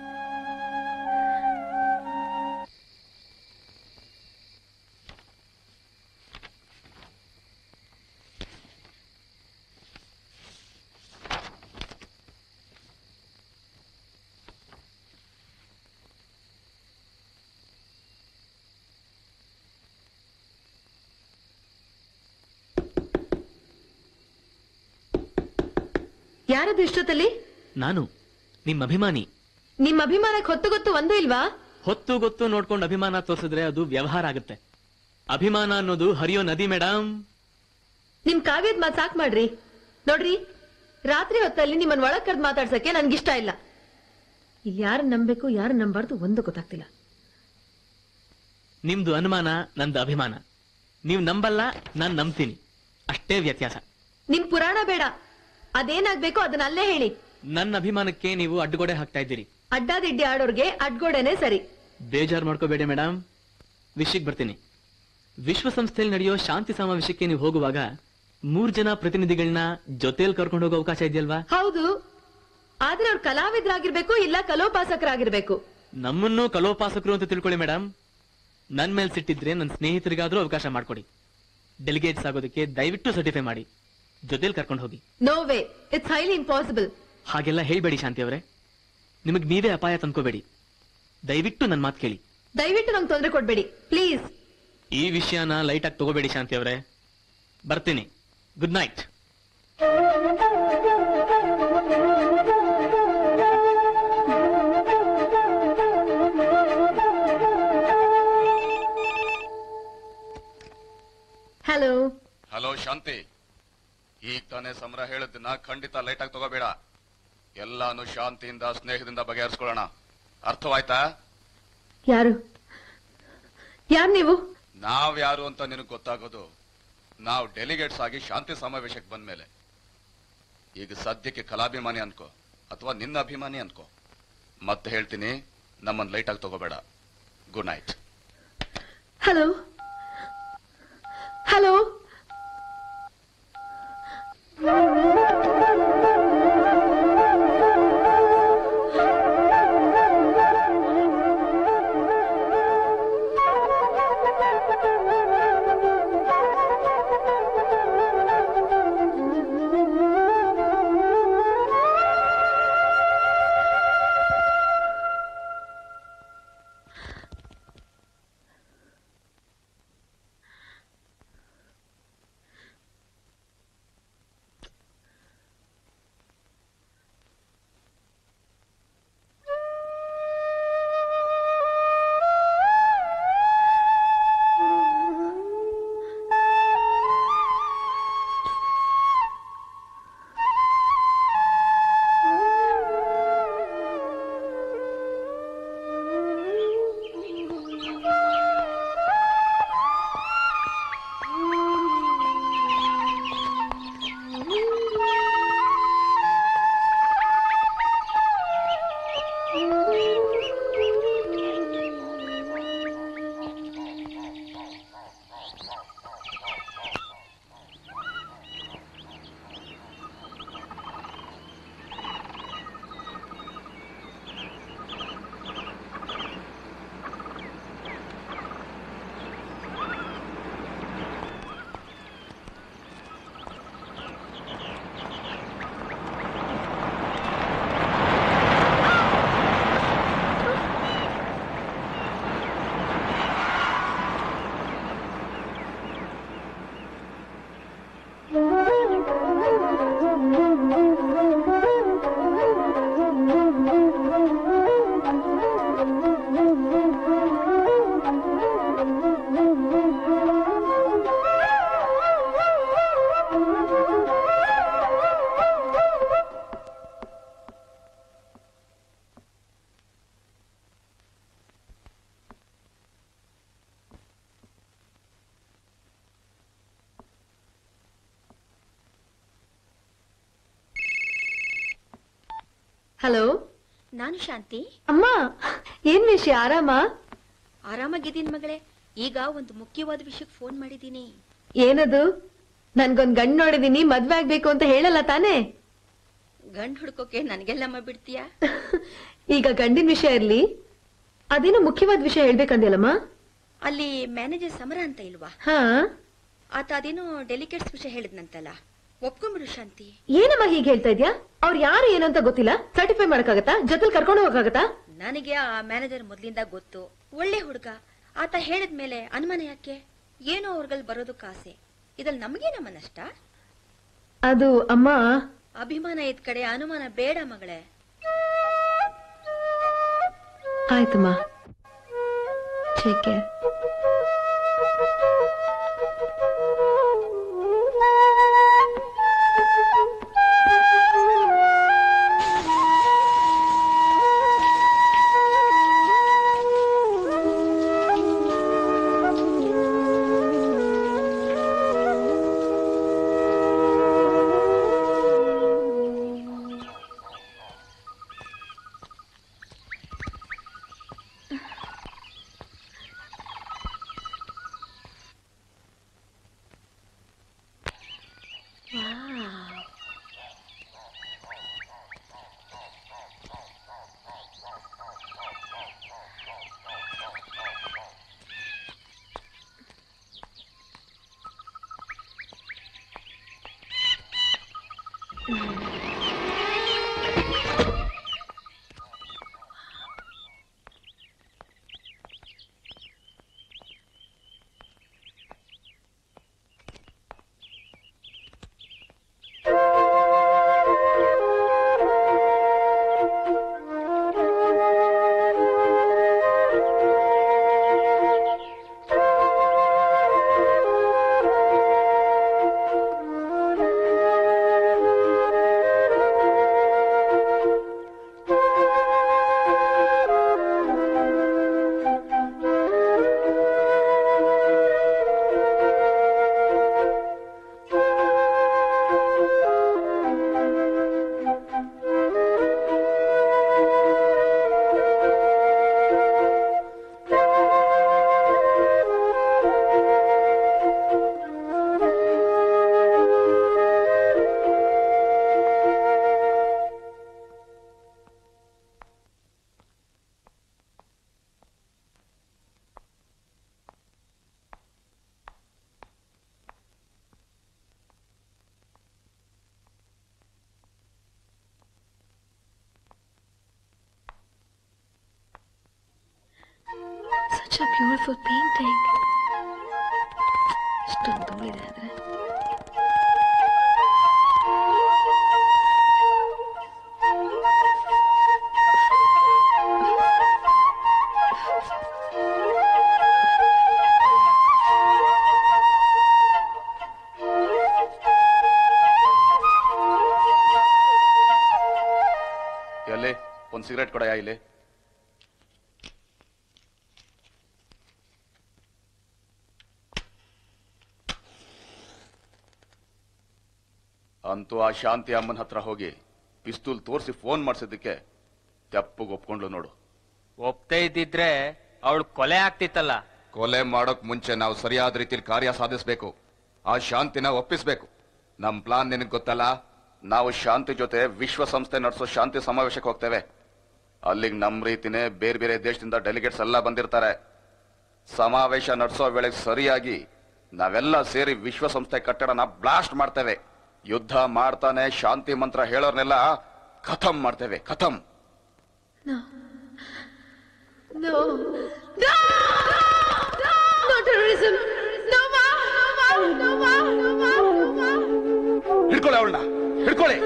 Speaker 3: ಯಾರದು ಇಷ್ಟೊತ್ತಲ್ಲಿ?
Speaker 4: ನಾನು ನಿಮ್ಮ ಅಭಿಮಾನಿ.
Speaker 3: ನಿಮ್ಮ ಅಭಿಮಾನಕ್ಕೆ ಹೊತ್ತು ಗೊತ್ತು ಒಂದು ಇಲ್ವಾ?
Speaker 4: ಹೊತ್ತು ಗೊತ್ತು ನೋಡ್ಕೊಂಡು ಅಭಿಮಾನ ತೋರಿಸಿದ್ರೆ ಅದು ವ್ಯವಹಾರ ಆಗುತ್ತೆ. ಅಭಿಮಾನ ಅನ್ನೋದು ಹರಿಯೋ ನದಿ ಮೇಡಮ್.
Speaker 3: ನಿಮ್ ಕಾವ್ಯದ ಮಾತು ಸಾಕ್ ಮಾಡ್ರಿ. ನೋಡ್ರಿ, ರಾತ್ರಿ ಹೊತ್ತಲ್ಲಿ ನಿಮ್ಮನ್ ಒಳಗ್ ಕರೆದು ಮಾತಾಡ್ಸಕ್ಕೆ ನನ್ಗಿಷ್ಟ ಇಲ್ಲ. ಇಲ್ಲಿ ಯಾರು ನಂಬೇಕು ಯಾರು ನಂಬಾರ್ದು ಒಂದು ಗೊತ್ತಾಗ್ತಿಲ್ಲ.
Speaker 4: ನಿಮ್ದು ಅನುಮಾನ, ನಂದು ಅಭಿಮಾನ. ನೀವು ನಂಬಲ್ಲ, ನಾನ್ ನಂಬ್ತೀನಿ, ಅಷ್ಟೇ ವ್ಯತ್ಯಾಸ.
Speaker 3: ನಿಮ್ ಪುರಾಣ ಬೇಡ, ಅದೇನಾಗ್ಬೇಕು ಅದನ್ನ ಅಲ್ಲೇ ಹೇಳಿ.
Speaker 4: ನನ್ನ ಅಭಿಮಾನಕ್ಕೆ ನೀವು ಅಡ್ಡಗೋಡೆ ಹಾಕ್ತಾ ಇದ್ದೀರಿ.
Speaker 3: ಅಡ್ಡಾದಿಡ್ಡಿ ಆಡೋರ್ಗೆ ಅಡ್ಗೋಡೆನೆ ಸರಿ.
Speaker 4: ಬೇಜಾರ್ ಮಾಡ್ಕೋಬೇಡಿ ಮೇಡಮ್. ವಿಷಯಕ್ಕೆ ಬರ್ತೀನಿ. ವಿಶ್ವಸಂಸ್ಥೆಯಲ್ಲಿ ನಡೆಯೋ ಶಾಂತಿ ಸಮಾವೇಶಕ್ಕೆ ನೀವು ಹೋಗುವಾಗ 3 ಜನ ಪ್ರತಿನಿಧಿಗಳನ್ನ ಜೊತೆಯಲ್ಲಿ ಕರ್ಕೊಂಡು ಹೋಗೋ ಅವಕಾಶ ಇದೆಯಲ್ವಾ?
Speaker 3: ಹೌದು, ಆದ್ರೆ ಅವ್ರು ಕಲಾವಿದರಾಗಿರ್ಬೇಕು, ಇಲ್ಲ ಕಲೋಪಾಸಕರಾಗಿರ್ಬೇಕು.
Speaker 4: ನಮ್ಮನ್ನು ಕಲೋಪಾಸಕರು ಅಂತ ತಿಳ್ಕೊಳ್ಳಿ ಮೇಡಮ್. ನನ್ ಮೇಲೆ ಸಿಟ್ಟಿದ್ರೆ ನನ್ನ ಸ್ನೇಹಿತರಿಗಾದ್ರೂ ಅವಕಾಶ ಮಾಡ್ಕೊಡಿ. ಡೆಲಿಗೇಟ್ಸ್ ಆಗೋದಕ್ಕೆ ದಯವಿಟ್ಟು ಸರ್ಟಿಫೈ ಮಾಡಿ, ಜೊತೆಲಿ ಕರ್ಕೊಂಡು ಹೋಗಿ.
Speaker 3: No way, it's highly impossible.
Speaker 4: ಹಾಗೆಲ್ಲ ಹೇಳ್ಬೇಡಿ ಶಾಂತಿ ಅವರೇ. ನಿಮಗ್ ನೀವೇ ಅಪಾಯ ತಂದ್ಕೋಬೇಡಿ. ದಯವಿಟ್ಟು ನನ್ನ ಮಾತು ಕೇಳಿ.
Speaker 3: ದಯವಿಟ್ಟು ನಂಗೆ ತೊಂದರೆ ಕೊಡ್ಬೇಡಿ ಪ್ಲೀಸ್.
Speaker 4: ಈ ವಿಷಯನ ಲೈಟ್ ಆಗಿ ತಗೋಬೇಡಿ ಶಾಂತಿ ಅವರೇ. ಬರ್ತೀನಿ. Good night.
Speaker 3: ಹಲೋ.
Speaker 7: ಹಲೋ ಶಾಂತಿ, ಈಗ ತಾನೇ ಸಮರ ಹೇಳಿದ್ದನ್ನ ಖಂಡಿತ ಲೈಟ್ ಆಗಿ ತಗೋಬೇಡ. ಎಲ್ಲಾನು ಶಾಂತಿಯಿಂದ ಸ್ನೇಹದಿಂದ ಬಗೆಹರಿಸ್ಕೊಳ್ಳೋಣ. ಅರ್ಥವಾಯ್ತಾ?
Speaker 3: ಯಾರು ನೀವು?
Speaker 7: ನಾವ್ಯಾರು ಅಂತ ನಿನಗೆ ಗೊತ್ತಾಗೋದು ನಾವು ಡೆಲಿಗೇಟ್ಸ್ ಆಗಿ ಶಾಂತಿ ಸಮಾವೇಶಕ್ಕೆ ಬಂದ್ಮೇಲೆ. ಈಗ ಸದ್ಯಕ್ಕೆ ಕಲಾಭಿಮಾನಿ ಅನ್ಕೋ ಅಥವಾ ನಿನ್ನ ಅಭಿಮಾನಿ ಅನ್ಕೋ. ಮತ್ತೆ ಹೇಳ್ತೀನಿ, ನಮ್ಮನ್ನ ಲೈಟ್ ಆಗಿ ತಗೋಬೇಡ. Good night.
Speaker 3: Hello hello. Hello.
Speaker 1: ನಾನು ಶಾಂತಿ.
Speaker 3: ಅಮ್ಮ, ಏನ್ ವಿಷಯ? ಆರಾಮ?
Speaker 1: ಆರಾಮಾಗಿದ್ದೀನಿ ಮಗಳೇ. ಈಗ ಒಂದು ಮುಖ್ಯವಾದ ವಿಷಯಕ್ಕೆ ಫೋನ್ ಮಾಡಿದ್ದೀನಿ.
Speaker 3: ಏನದು? ನನ್ಗೊಂದ್ ಗಂಡ್ ನೋಡಿದೀನಿ, ಮದ್ವೆ ಆಗ್ಬೇಕು ಅಂತ ಹೇಳಲ್ಲ ತಾನೇ?
Speaker 1: ಗಂಡ್ ಹುಡ್ಕೋಕೆ ನನ್ಗೆಲ್ಲಮ್ಮ ಬಿಡ್ತೀಯಾ?
Speaker 3: ಈಗ ಗಂಡಿನ ವಿಷಯ ಇರ್ಲಿ, ಅದೇನೋ ಮುಖ್ಯವಾದ ವಿಷಯ ಹೇಳ್ಬೇಕಂದ್ಯಲ್ಲಮ್ಮ.
Speaker 1: ಅಲ್ಲಿ ಮ್ಯಾನೇಜರ್ ಸಮರ ಅಂತ ಇಲ್ವಾ?
Speaker 3: ಹಾ.
Speaker 1: ಆತ ಅದೇನೋ ಡೆಲಿಕೇಟ್ಸ್ ವಿಷಯ ಹೇಳಿದ್ನಂತಲ್ಲ, ಒಪ್ಕೊಂಬಿಡು ಶಾಂತಿ.
Speaker 3: ಏನಮ್ಮ ಹೀಗೆ ಹೇಳ್ತಾ ಇದ್ಯಾ? ಅವ್ರು ಯಾರು ಏನು ಅಂತ ಗೊತ್ತಿಲ್ಲ, ಸರ್ಟಿಫೈ ಮಾಡಕ್ಕಾಗತ್ತಾ? ಜೊತೆಲಿ ಕರ್ಕೊಂಡು ಹೋಗಕ್ಕಾಗತ್ತಾ?
Speaker 1: ನನಗೆ ಆ ಮ್ಯಾನೇಜರ್ ಮೊದ್ಲಿಂದ ಗೊತ್ತು, ಒಳ್ಳೆ ಹುಡುಗ. ಆತ ಹೇಳಿದ್ಮೇಲೆ ಅನುಮಾನ ಯಾಕೆ? ಏನೋ ಅವ್ರಗಲ್ ಬರೋದಕ್ಕೆ ಆಸೆ. ಇದ್ರಲ್ಲಿ ನಮಗೇನಮ್ಮ ನಷ್ಟ?
Speaker 3: ಅದು ಅಮ್ಮ,
Speaker 1: ಅಭಿಮಾನ ಇದ್ ಕಡೆ ಅನುಮಾನ ಬೇಡ ಮಗಳೇ.
Speaker 3: ಆಯ್ತಮ್ಮ, take care. Such a beautiful painting. ಇಷ್ಟೊಂದು ಧೂಳಿದೆ ಆದ್ರೆ.
Speaker 7: ಎಲ್ಲಿ ಒಂದು ಸಿಗರೇಟ್ ಕೊಡಯಾ ಇಲ್ಲಿ. ಅಂತೂ ಆ ಶಾಂತಿ ಅಮ್ಮನ ಹತ್ರ ಹೋಗಿ ಪಿಸ್ತೂಲ್ ತೋರಿಸಿ ಫೋನ್ ಮಾಡಿಸಿದ್ದಕ್ಕೆ ತೆಪ್ಪಗೆ ಒಪ್ಕೊಂಡ್ಲು ನೋಡು.
Speaker 5: ಒಪ್ತೇ ಇದ್ದಿದ್ರೆ ಅವಳು ಕೊಲೆ ಆಗ್ತಿತ್ತಲ್ಲ.
Speaker 7: ಕೊಲೆ ಮಾಡೋಕ್ ಮುಂಚೆ ನಾವು ಸರಿಯಾದ ರೀತಿಯಲ್ಲಿ ಕಾರ್ಯ ಸಾಧಿಸಬೇಕು. ಆ ಶಾಂತಿನ ಒಪ್ಪಿಸ್ಬೇಕು. ನಮ್ ಪ್ಲಾನ್ ನಿನಗೆ ಗೊತ್ತಲ್ಲ. ನಾವು ಶಾಂತಿ ಜೊತೆ ವಿಶ್ವಸಂಸ್ಥೆ ನಡೆಸೋ ಶಾಂತಿ ಸಮಾವೇಶಕ್ಕೆ ಹೋಗ್ತೇವೆ. ಅಲ್ಲಿಗೆ ನಮ್ ರೀತಿನೇ ಬೇರೆ ಬೇರೆ ದೇಶದಿಂದ ಡೆಲಿಗೇಟ್ಸ್ ಎಲ್ಲ ಬಂದಿರ್ತಾರೆ. ಸಮಾವೇಶ ನಡೆಸೋ ವೇಳೆಗೆ ಸರಿಯಾಗಿ ನಾವೆಲ್ಲ ಸೇರಿ ವಿಶ್ವಸಂಸ್ಥೆ ಕಟ್ಟಡನ ಬ್ಲಾಸ್ಟ್ ಮಾಡ್ತೇವೆ. ಯುದ್ಧ ಮಾಡ್ತಾನೆ ಶಾಂತಿ ಮಂತ್ರ ಹೇಳೋರ್ನೆಲ್ಲ ಖತಮ್ ಮಾಡ್ತೇವೆ. ಖತಮ್.
Speaker 3: No. No. No! No terrorism. No more. No more. No more. No more.
Speaker 7: ಹಿಡ್ಕೊಳ್ಳಿ ಅವಳನ್ನ, ಹಿಡ್ಕೊಳ್ಳಿ.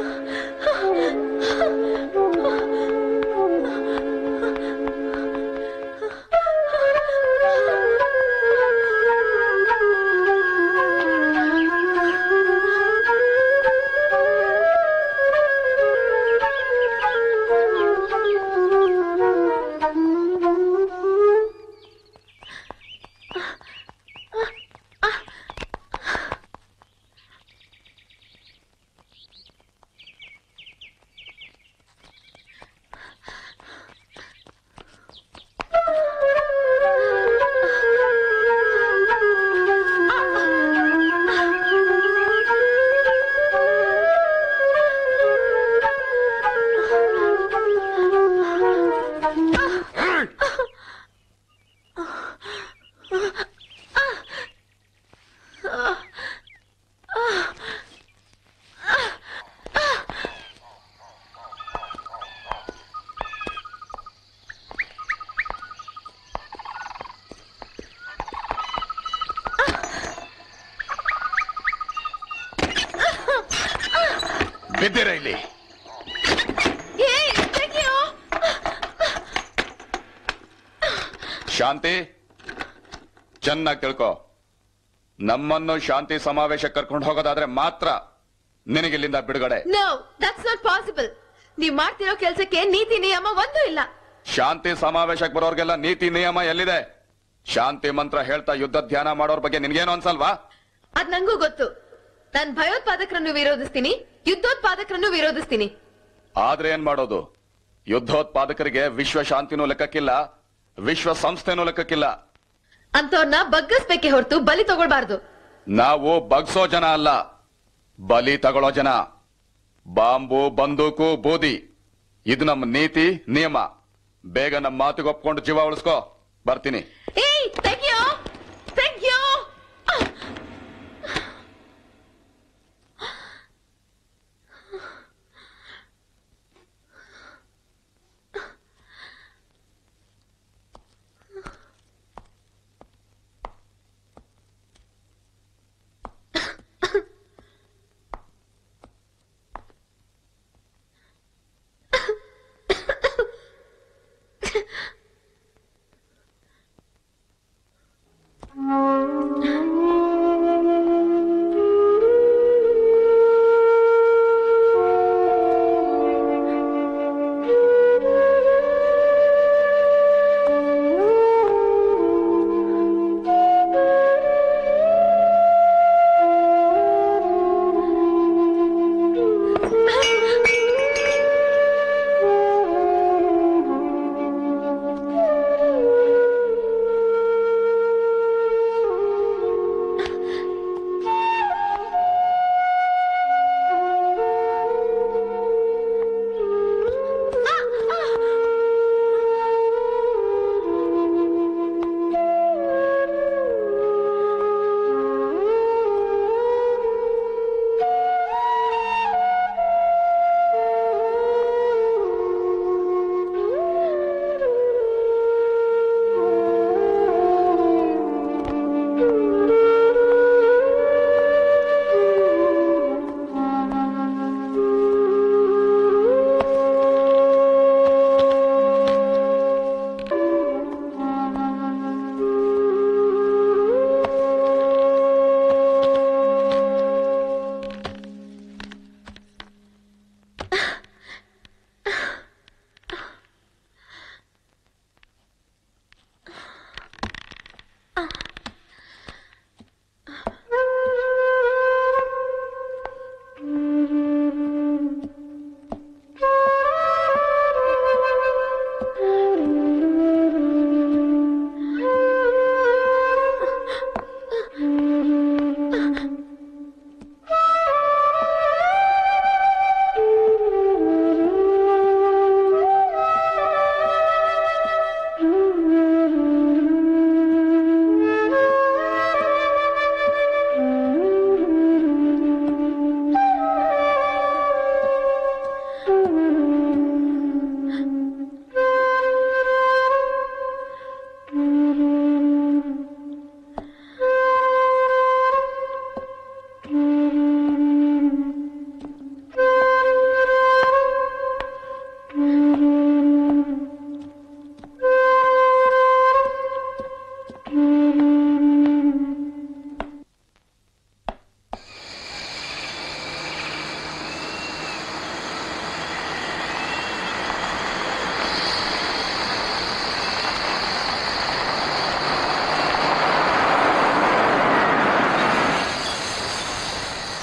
Speaker 7: ಶಾಂತಿ, ಚೆನ್ನಾಗಿ ತಿಳ್ಕೊ. ನಮ್ಮನ್ನು ಶಾಂತಿ ಸಮಾವೇಶಕ್ಕೆ ಕರ್ಕೊಂಡು ಹೋಗೋದಾದ್ರೆ ಮಾತ್ರ ನಿನಗಿಲ್ಲಿಂದ ಬಿಡುಗಡೆ.
Speaker 3: No, that's not possible. ನೀವ್ ಮಾಡ್ತಿರೋ ಕೆಲ್ಸಕ್ಕೆ ನೀತಿ ನಿಯಮ ಒಂದೂ ಇಲ್ಲ.
Speaker 7: ಶಾಂತಿ ಸಮಾವೇಶಕ್ಕೆ ಬರೋರ್ಗೆಲ್ಲ ನೀತಿ ನಿಯಮ ಎಲ್ಲಿದೆ? ಶಾಂತಿ ಮಂತ್ರ ಹೇಳ್ತಾ ಯುದ್ಧ ಧ್ಯಾನ ಮಾಡೋರ್ ಬಗ್ಗೆ ನಿನ್ಗೇನು ಅನ್ಸಲ್ವಾ?
Speaker 3: ಅದ್ ನಂಗೂ ಗೊತ್ತು. ನಾನ್ ಭಯೋತ್ಪಾದಕರನ್ನು ವಿರೋಧಿಸ್ತೀನಿ, ಯುದ್ಧೋತ್ಪಾದಕರನ್ನು ವಿರೋಧಿಸ್ತೀನಿ.
Speaker 7: ಆದ್ರೆ ಏನ್ ಮಾಡೋದು? ಯುದ್ಧೋತ್ಪಾದಕರಿಗೆ ವಿಶ್ವ ಶಾಂತಿನೂ ಲೆಕ್ಕಕ್ಕಿಲ್ಲ, ವಿಶ್ವ ಸಂಸ್ಥೆನೂ ಲೆಕ್ಕಕ್ಕಿಲ್ಲ.
Speaker 3: ಅಂತವ್ರನ್ನ ಬಗ್ಗಿಸ್ಬೇಕೆ ಹೊರತು ಬಲಿ ತಗೊಳ್ಬಾರ್ದು.
Speaker 7: ನಾವು ಬಗ್ಸೋ ಜನ ಅಲ್ಲ, ಬಲಿ ತಗೊಳ್ಳೋ ಜನ. ಬಾಂಬು, ಬಂದೂಕು, ಬೂದಿ ಇದು ನಮ್ಮ ನೀತಿ ನಿಯಮ. ಬೇಗ ನಮ್ಮ ಮಾತಿಗೆ ಒಪ್ಕೊಂಡು ಜೀವ ಉಳಿಸ್ಕೋ. ಬರ್ತೀನಿ.
Speaker 3: ಏಯ್, ತೆಗಿಯೋ, ತೆಗಿಯೋ.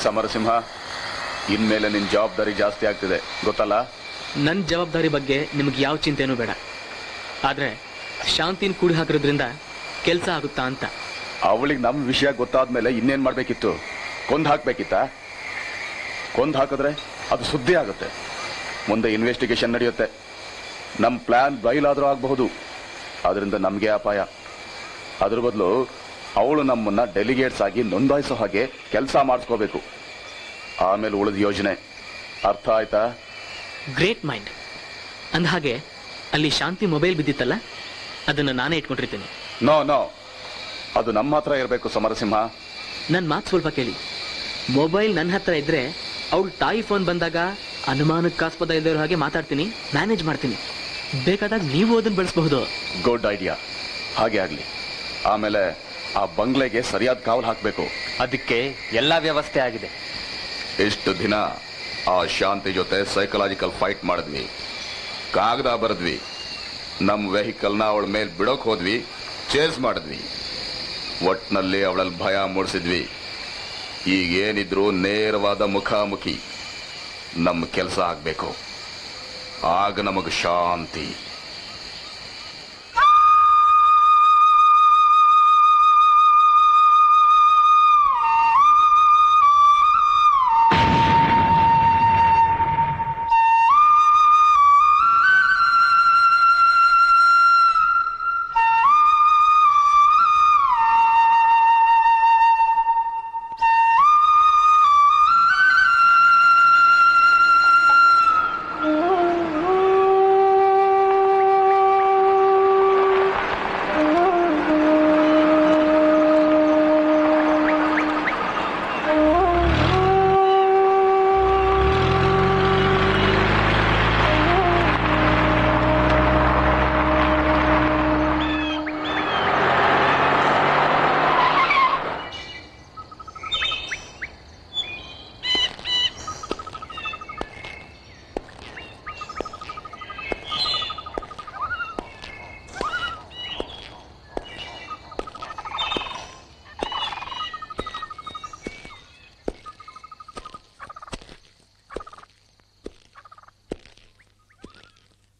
Speaker 7: ಸಮರಸಿಂಹ, ಇನ್ಮೇಲೆ ನಿನ್ ಜವಾಬ್ದಾರಿ ಜಾಸ್ತಿ ಆಗ್ತಿದೆ, ಗೊತ್ತಲ್ಲ?
Speaker 4: ನನ್ನ ಜವಾಬ್ದಾರಿ ಬಗ್ಗೆ ನಿಮ್ಗೆ ಯಾವ ಚಿಂತೆನೂ ಬೇಡ. ಆದ್ರೆ ಶಾಂತಿನ ಕೂಡಿ ಹಾಕಿರೋದ್ರಿಂದ ಕೆಲಸ ಆಗುತ್ತಾ ಅಂತ.
Speaker 7: ಅವಳಿಗೆ ನಮ್ಮ ವಿಷಯ ಗೊತ್ತಾದ್ಮೇಲೆ ಇನ್ನೇನ್ ಮಾಡ್ಬೇಕಿತ್ತು? ಕೊಂದ್ ಹಾಕ್ಬೇಕಿತ್ತ? ಕೊಂದ್ ಹಾಕಿದ್ರೆ ಅದು ಸುದ್ದಿ ಆಗುತ್ತೆ, ಮುಂದೆ ಇನ್ವೆಸ್ಟಿಗೇಷನ್ ನಡೆಯುತ್ತೆ. ನಮ್ಮ ಪ್ಲಾನ್ ಬಯಲಾದ್ರೂ ಆಗಬಹುದು, ಅದರಿಂದ ನಮ್ಗೆ ಅಪಾಯ. ಅದ್ರ ಬದಲು ಅವಳು ನಮ್ಮನ್ನ ಡೆಲಿಗೇಟ್ಸ್ ಆಗಿ ನೋಂದಾಯಿಸೋ ಹಾಗೆ ಕೆಲಸ ಮಾಡಿಸ್ಕೋಬೇಕು. ಆಮೇಲೆ ಉಳಿದ ಯೋಜನೆ. ಅರ್ಥ ಆಯ್ತಾ?
Speaker 4: Great mind. ಅಂದಹಾಗೆ ಅಲ್ಲಿ ಶಾಂತಿ ಮೊಬೈಲ್ ಬಿದ್ದಿತ್ತಲ್ಲ, ಅದನ್ನ ನಾನೇ ಇಟ್ಕೊಂಡಿರ್ತೀನಿ.
Speaker 7: ನೋ ನೋ, ಅದು ನಮ್ಮ ಹತ್ರ ಇರಬೇಕು ಸಮರಸಿಂಹ.
Speaker 4: ನನ್ನ ಮಾತು ಸ್ವಲ್ಪ ಕೇಳಿ. ಮೊಬೈಲ್ ನನ್ನ ಹತ್ರ ಇದ್ರೆ ಅವಳು ತಾಯಿ ಫೋನ್ ಬಂದಾಗ ಅನುಮಾನಕ್ಕಾಸ್ಪದ ಇಲ್ಲದಿರೋ ಹಾಗೆ ಮಾತಾಡ್ತೀನಿ, ಮ್ಯಾನೇಜ್ ಮಾಡ್ತೀನಿ. ಬೇಕಾದಾಗ ನೀವು ಅದನ್ನ ಬಳಸಬಹುದು.
Speaker 7: Good idea. ಹಾಗೆ ಆಗ್ಲಿ. ಆಮೇಲೆ ಆ ಬಂಗ್ಲೆಗೆ ಸರಿಯಾದ ಕಾವಲು ಹಾಕ್ಬೇಕು.
Speaker 6: ಅದಕ್ಕೆ ಎಲ್ಲಾ ವ್ಯವಸ್ಥೆ ಆಗಿದೆ.
Speaker 7: ಎಷ್ಟು ದಿನ ಆ ಶಾಂತಿ ಜೊತೆ ಸೈಕಲಾಜಿಕಲ್ ಫೈಟ್ ಮಾಡಿದ್ವಿ, ಕಾಗದ ಬರೆದ್ವಿ, ನಮ್ಮ ವೆಹಿಕಲ್ನ ಅವಳ ಮೇಲೆ ಬಿಡೋಕ್ ಹೋದ್ವಿ, ಚೇಸ್ ಮಾಡಿದ್ವಿ, ಒಟ್ನಲ್ಲಿ ಅವಳಲ್ಲಿ ಭಯ ಮೂಡಿಸಿದ್ವಿ. ಈಗೇನಿದ್ರು ನೇರವಾದ ಮುಖಾಮುಖಿ ನಮ್ಮ ಕೆಲಸ ಆಗ್ಬೇಕು. ಆಗ ನಮಗ ಶಾಂತಿ.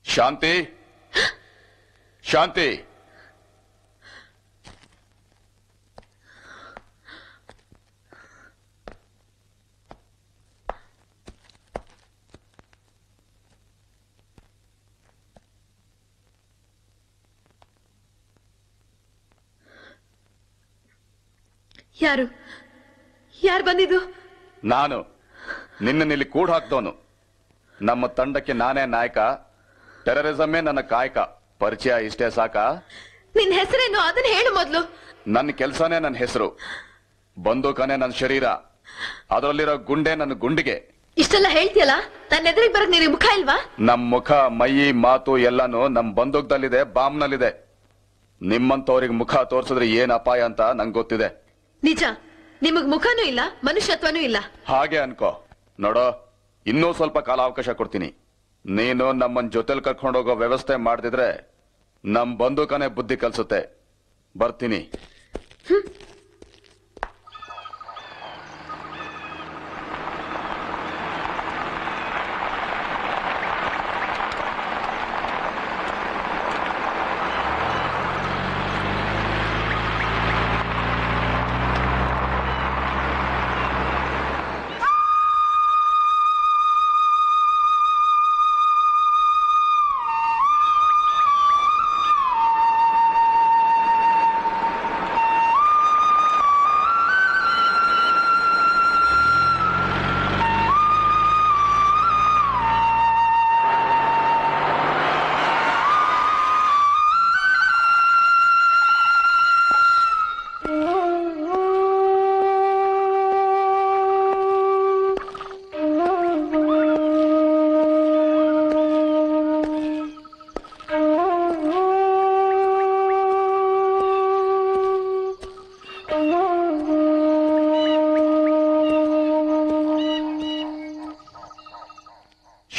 Speaker 7: ಶಾಂತಿ, ಶಾಂತಿ,
Speaker 3: ಯಾರು ಯಾರು ಬಂದಿದ್ದು?
Speaker 7: ನಾನು ನಿನ್ನಲ್ಲಿ ಕೂಡ ಹಾಕ್ದವನು. ನಮ್ಮ ತಂಡಕ್ಕೆ ನಾನೇ ನಾಯಕ, ಟೆರರಿಸಮೇ ನನ್ನ ಕಾಯಕ. ಪರಿಚಯ ಇಷ್ಟೇ ಸಾಕಾ?
Speaker 3: ನಿನ್ ಹೆಸರೇನು ಅದನ್ನ ಹೇಳು ಮೊದ್ಲು.
Speaker 7: ನನ್ನ ಕೆಲಸನೇ ನನ್ನ ಹೆಸರು, ಬಂದೂಕನೇ ನನ್ನ ಶರೀರ, ಅದರಲ್ಲಿರೋ ಗುಂಡೆ ನನ್ನ ಗುಂಡಿಗೆ.
Speaker 3: ಇಷ್ಟೆಲ್ಲ ಹೇಳ್ತೀಯಲ್ಲ, ನನ್ನ ಎದುರಿಗೆ ಬರಕ್ ನಿನಗೆ ಮುಖ ಇಲ್ವಾ?
Speaker 7: ನಮ್ ಮುಖ, ಮೈ, ಮಾತು ಎಲ್ಲಾನು ನಮ್ ಬಂದೂಕದಲ್ಲಿದೆ, ಬಾಂಬ್ನಲ್ಲಿದೆ. ನಿಮ್ಮಂತವ್ರಿಗೆ ಮುಖ ತೋರ್ಸಿದ್ರೆ ಏನ್ ಅಪಾಯ ಅಂತ ನಂಗೆ ಗೊತ್ತಿದೆ.
Speaker 3: ನಿಜ, ನಿಮಗ್ ಮುಖನೂ ಇಲ್ಲ, ಮನುಷ್ಯತ್ವನೂ ಇಲ್ಲ.
Speaker 7: ಹಾಗೆ ಅನ್ಕೋ. ನೋಡೋ, ಇನ್ನೂ ಸ್ವಲ್ಪ ಕಾಲ ಅವಕಾಶ ಕೊಡ್ತೀನಿ. ನೀನು ನಮ್ಮನ್ ಜೊತೆಲಿ ಕರ್ಕೊಂಡೋಗೋ ವ್ಯವಸ್ಥೆ ಮಾಡ್ದಿದ್ರೆ ನಮ್ ಬಂದೂಕನೇ ಬುದ್ಧಿ ಕಲ್ಸುತ್ತೆ. ಬರ್ತೀನಿ.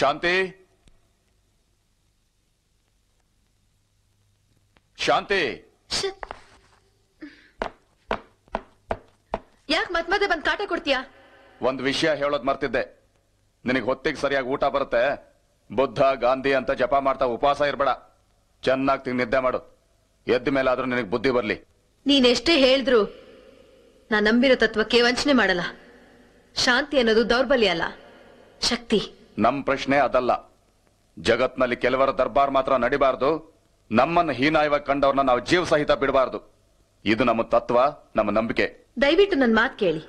Speaker 7: ಶಾಂತಿ, ಶಾಂತಿ,
Speaker 3: ಯಾಕೆ ಮತ್ ಬಂದ್ ಕಾಟ ಕೊಡ್ತೀಯಾ?
Speaker 7: ಒಂದ್ ವಿಷಯ ಹೇಳೋದ್ ಮರ್ತಿದ್ದೆ. ನಿನಗೆ ಹೊತ್ತಿಗೆ ಸರಿಯಾಗಿ ಊಟ ಬರುತ್ತೆ. ಬುದ್ಧ, ಗಾಂಧಿ ಅಂತ ಜಪ ಮಾಡ್ತಾ ಉಪವಾಸ ಇರ್ಬೇಡ. ಚೆನ್ನಾಗಿ ತಿಂದು ನಿದ್ದೆ ಮಾಡು. ಎದ್ದ ಮೇಲಾದ್ರೂ ನಿನಗೆ ಬುದ್ಧಿ ಬರ್ಲಿ.
Speaker 3: ನೀನೆಷ್ಟೇ ಹೇಳಿದ್ರು ನಾನ್ ನಂಬಿರೋ ತತ್ವಕ್ಕೆ ವಂಚನೆ ಮಾಡಲ್ಲ. ಶಾಂತಿ ಅನ್ನೋದು ದೌರ್ಬಲ್ಯ ಅಲ್ಲ, ಶಕ್ತಿ.
Speaker 7: ನಮ್ ಪ್ರಶ್ನೆ ಅದಲ್ಲ. ಜಗತ್ನಲ್ಲಿ ಕೆಲವರ ದರ್ಬಾರ್ ಮಾತ್ರ ನಡಿಬಾರ್ದು. ನಮ್ಮನ್ನ ಹೀನಾಯವಾಗಿ ಕಂಡವ್ರನ್ನ ನಾವು ಜೀವ ಸಹಿತ ಬಿಡಬಾರ್ದು. ಇದು ನಮ್ಮ ತತ್ವ, ನಮ್ಮ ನಂಬಿಕೆ.
Speaker 3: ದಯವಿಟ್ಟು ನನ್ ಮಾತ್ ಕೇಳಿ.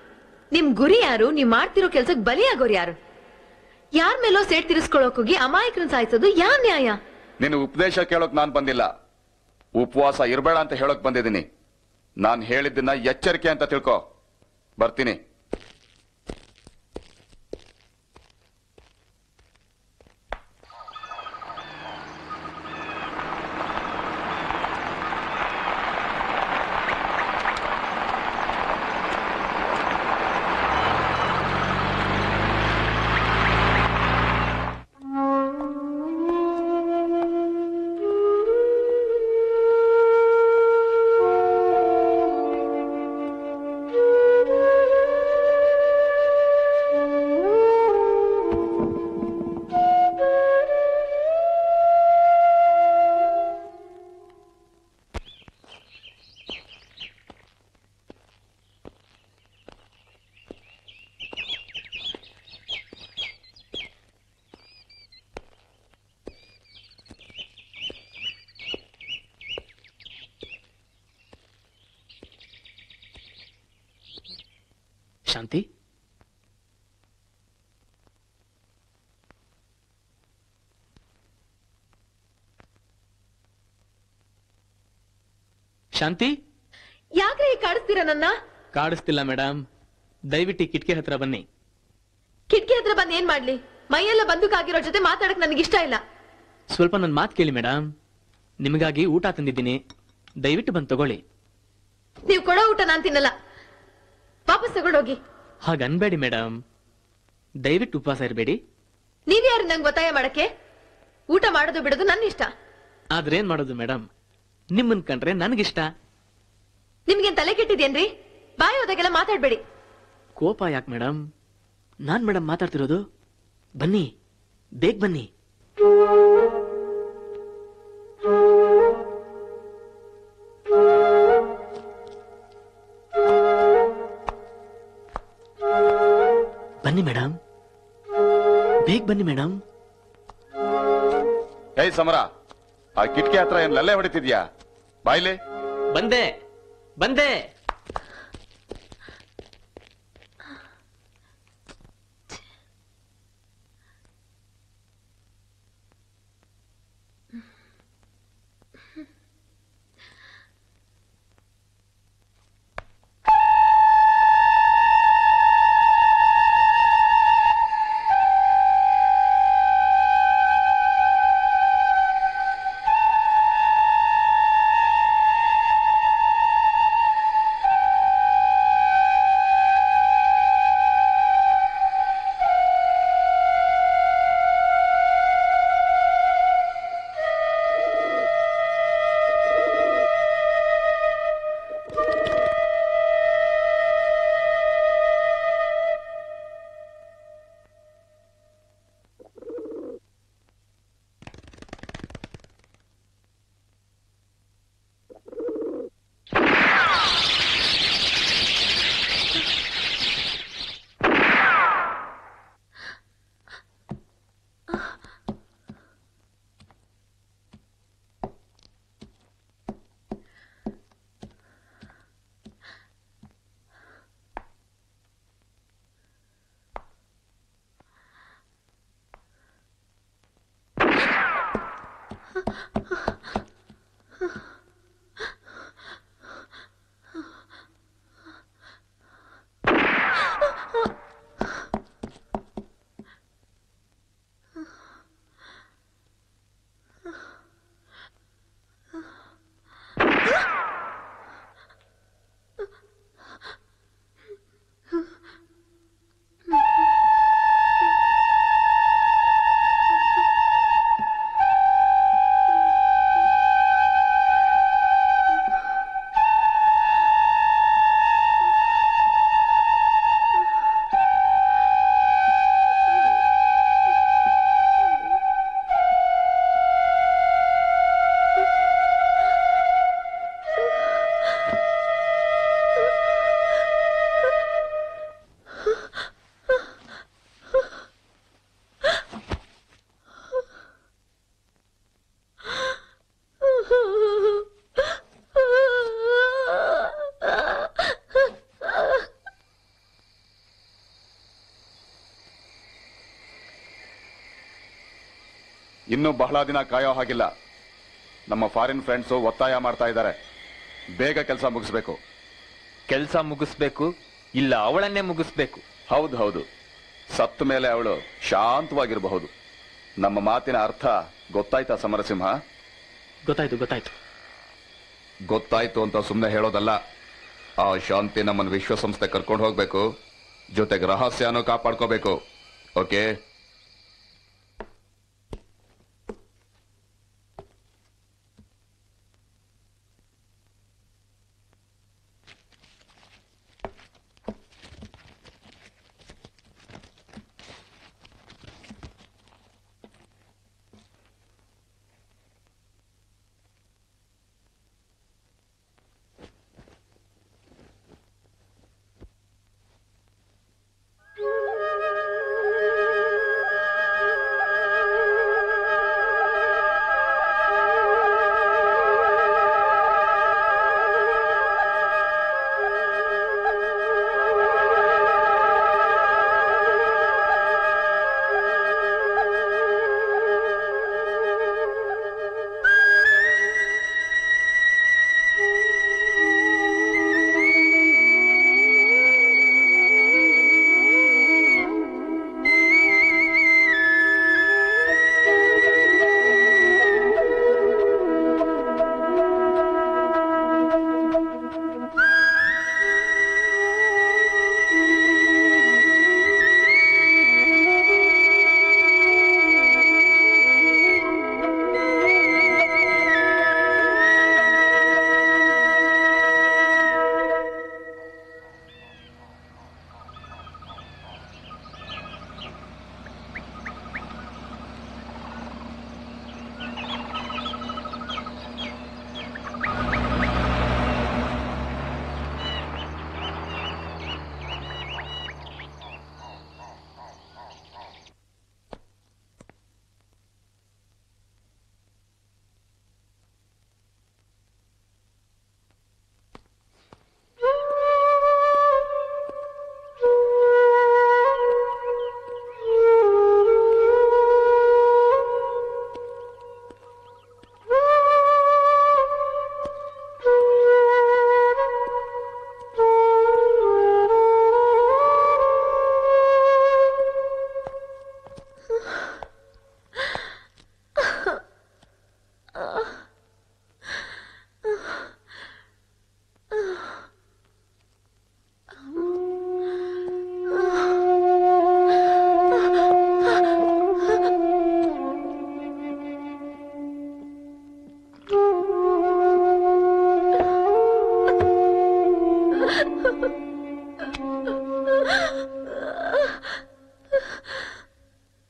Speaker 3: ನಿಮ್ ಗುರಿ ಯಾರು? ನೀವ್ ಮಾಡ್ತಿರೋ ಕೆಲ್ಸಕ್ಕೆ ಬಲಿಯಾಗೋರು ಯಾರು? ಯಾರ ಮೇಲೋ ಸೇಟ್ ತಿರ್ಸ್ಕೊಳಕ್ ಹೋಗಿ ಅಮಾಯಕರನ್ನ ಸಾಯಿಸೋದು ಯಾವ ನ್ಯಾಯ?
Speaker 7: ನಿನ್ನ ಉಪದೇಶ ಕೇಳೋಕ್ ನಾನ್ ಬಂದಿಲ್ಲ, ಉಪವಾಸ ಇರ್ಬೇಡ ಅಂತ ಹೇಳೋಕ್ ಬಂದಿದ್ದೀನಿ. ನಾನ್ ಹೇಳಿದ್ದನ್ನ ಎಚ್ಚರಿಕೆ ಅಂತ ತಿಳ್ಕೊ. ಬರ್ತೀನಿ.
Speaker 4: ಶಾಂತಿ, ಶಾಂತಿ,
Speaker 3: ಯಾಕ್ರೆ ಈ ಕಾಡಿಸ್ತೀರಾ ನನ್ನ?
Speaker 4: ಕಾಡಿಸ್ತಿಲ್ಲ ಮೇಡಮ್, ದಯವಿಟ್ಟು ಕಿಟಕಿ ಹತ್ರ ಬನ್ನಿ.
Speaker 3: ಕಿಟಕಿ ಹತ್ರ ಬಂದ್ ಏನ್ ಮಾಡ್ಲಿ? ಮೈಯೆಲ್ಲ ಬಂದೂಕಾಗಿರೋ ಜೊತೆ ಮಾತಾಡಕ್ ನನಗಿಷ್ಟ ಇಲ್ಲ.
Speaker 4: ಸ್ವಲ್ಪ ನನ್ನ ಮಾತು ಕೇಳಿ ಮೇಡಮ್, ನಿಮಗಾಗಿ ಊಟ ತಂದಿದ್ದೀನಿ, ದಯವಿಟ್ಟು ಬಂದು ತಗೊಳ್ಳಿ.
Speaker 3: ನೀವು ಕೊಡೋ ಊಟ ನಾನ್ ತಿನ್ನಲ್ಲ, ವಾಪಸ್ ತಗೊಂಡೋಗಿ.
Speaker 4: ಹಾಗನ್ಬೇಡಿ ಮೇಡಮ್, ದಯವಿಟ್ಟು ಉಪವಾಸ ಇರಬೇಡಿ.
Speaker 3: ನೀವ್ಯಾರು ನಂಗೆ ಒತ್ತಾಯ ಮಾಡಕ್ಕೆ? ಊಟ ಮಾಡೋದು ಬಿಡೋದು ನನ್ನ ಇಷ್ಟ.
Speaker 4: ಆದ್ರೇನ್ ಮಾಡೋದು ಮೇಡಮ್, ನಿಮ್ಮನ್ ಕಂಡ್ರೆ ನನಗಿಷ್ಟ.
Speaker 3: ನಿಮ್ಗೇನ್ ತಲೆ ಕೆಟ್ಟಿದ್ಯೇನ್ರಿ? ಬಾಯಿ ಹೋದಾಗೆಲ್ಲ ಮಾತಾಡ್ಬೇಡಿ.
Speaker 4: ಕೋಪ ಯಾಕೆ ಮೇಡಮ್? ನಾನ್ ಮೇಡಮ್ ಮಾತಾಡ್ತಿರೋದು. ಬನ್ನಿ, ಬೇಗ ಬನ್ನಿ. ಬನ್ನಿ ಮೇಡಮ್, ಬೇಗ ಬನ್ನಿ ಮೇಡಮ್.
Speaker 7: ಏಯ್ ಸಮರ, ಆ ಕಿಟಕಿ ಹತ್ರ ಏನ್ ಲಲ್ಲೆ ಹೊಡಿತಿದ್ಯಾ? ಬಾಯ್ಲೆ.
Speaker 4: ಬಂದೆ ಬಂದೆ.
Speaker 7: ಇನ್ನು ಬಹಳ ದಿನ ಕಾಯೋ ಹಾಗಿಲ್ಲ. ನಮ್ಮ ಫಾರಿನ್ ಫ್ರೆಂಡ್ಸು ಒತ್ತಾಯ ಮಾಡ್ತಾ ಇದ್ದಾರೆ, ಬೇಗ ಕೆಲಸ ಮುಗಿಸ್ಬೇಕು.
Speaker 6: ಕೆಲಸ ಮುಗಿಸ್ಬೇಕು, ಇಲ್ಲ ಅವಳನ್ನೇ ಮುಗಿಸ್ಬೇಕು.
Speaker 7: ಹೌದು ಹೌದು, ಸತ್ತ ಮೇಲೆ ಅವಳು ಶಾಂತವಾಗಿರಬಹುದು. ನಮ್ಮ ಮಾತಿನ ಅರ್ಥ ಗೊತ್ತಾಯ್ತಾ ಸಮರಸಿಂಹ?
Speaker 4: ಗೊತ್ತಾಯ್ತು ಗೊತ್ತಾಯ್ತು
Speaker 7: ಗೊತ್ತಾಯ್ತು ಅಂತ ಸುಮ್ಮನೆ ಹೇಳೋದಲ್ಲ. ಆ ಶಾಂತಿ ನಮ್ಮನ್ನು ವಿಶ್ವಸಂಸ್ಥೆ ಕರ್ಕೊಂಡು ಹೋಗ್ಬೇಕು, ಜೊತೆಗೆ ರಹಸ್ಯನೂ ಕಾಪಾಡ್ಕೋಬೇಕು. ಓಕೆ?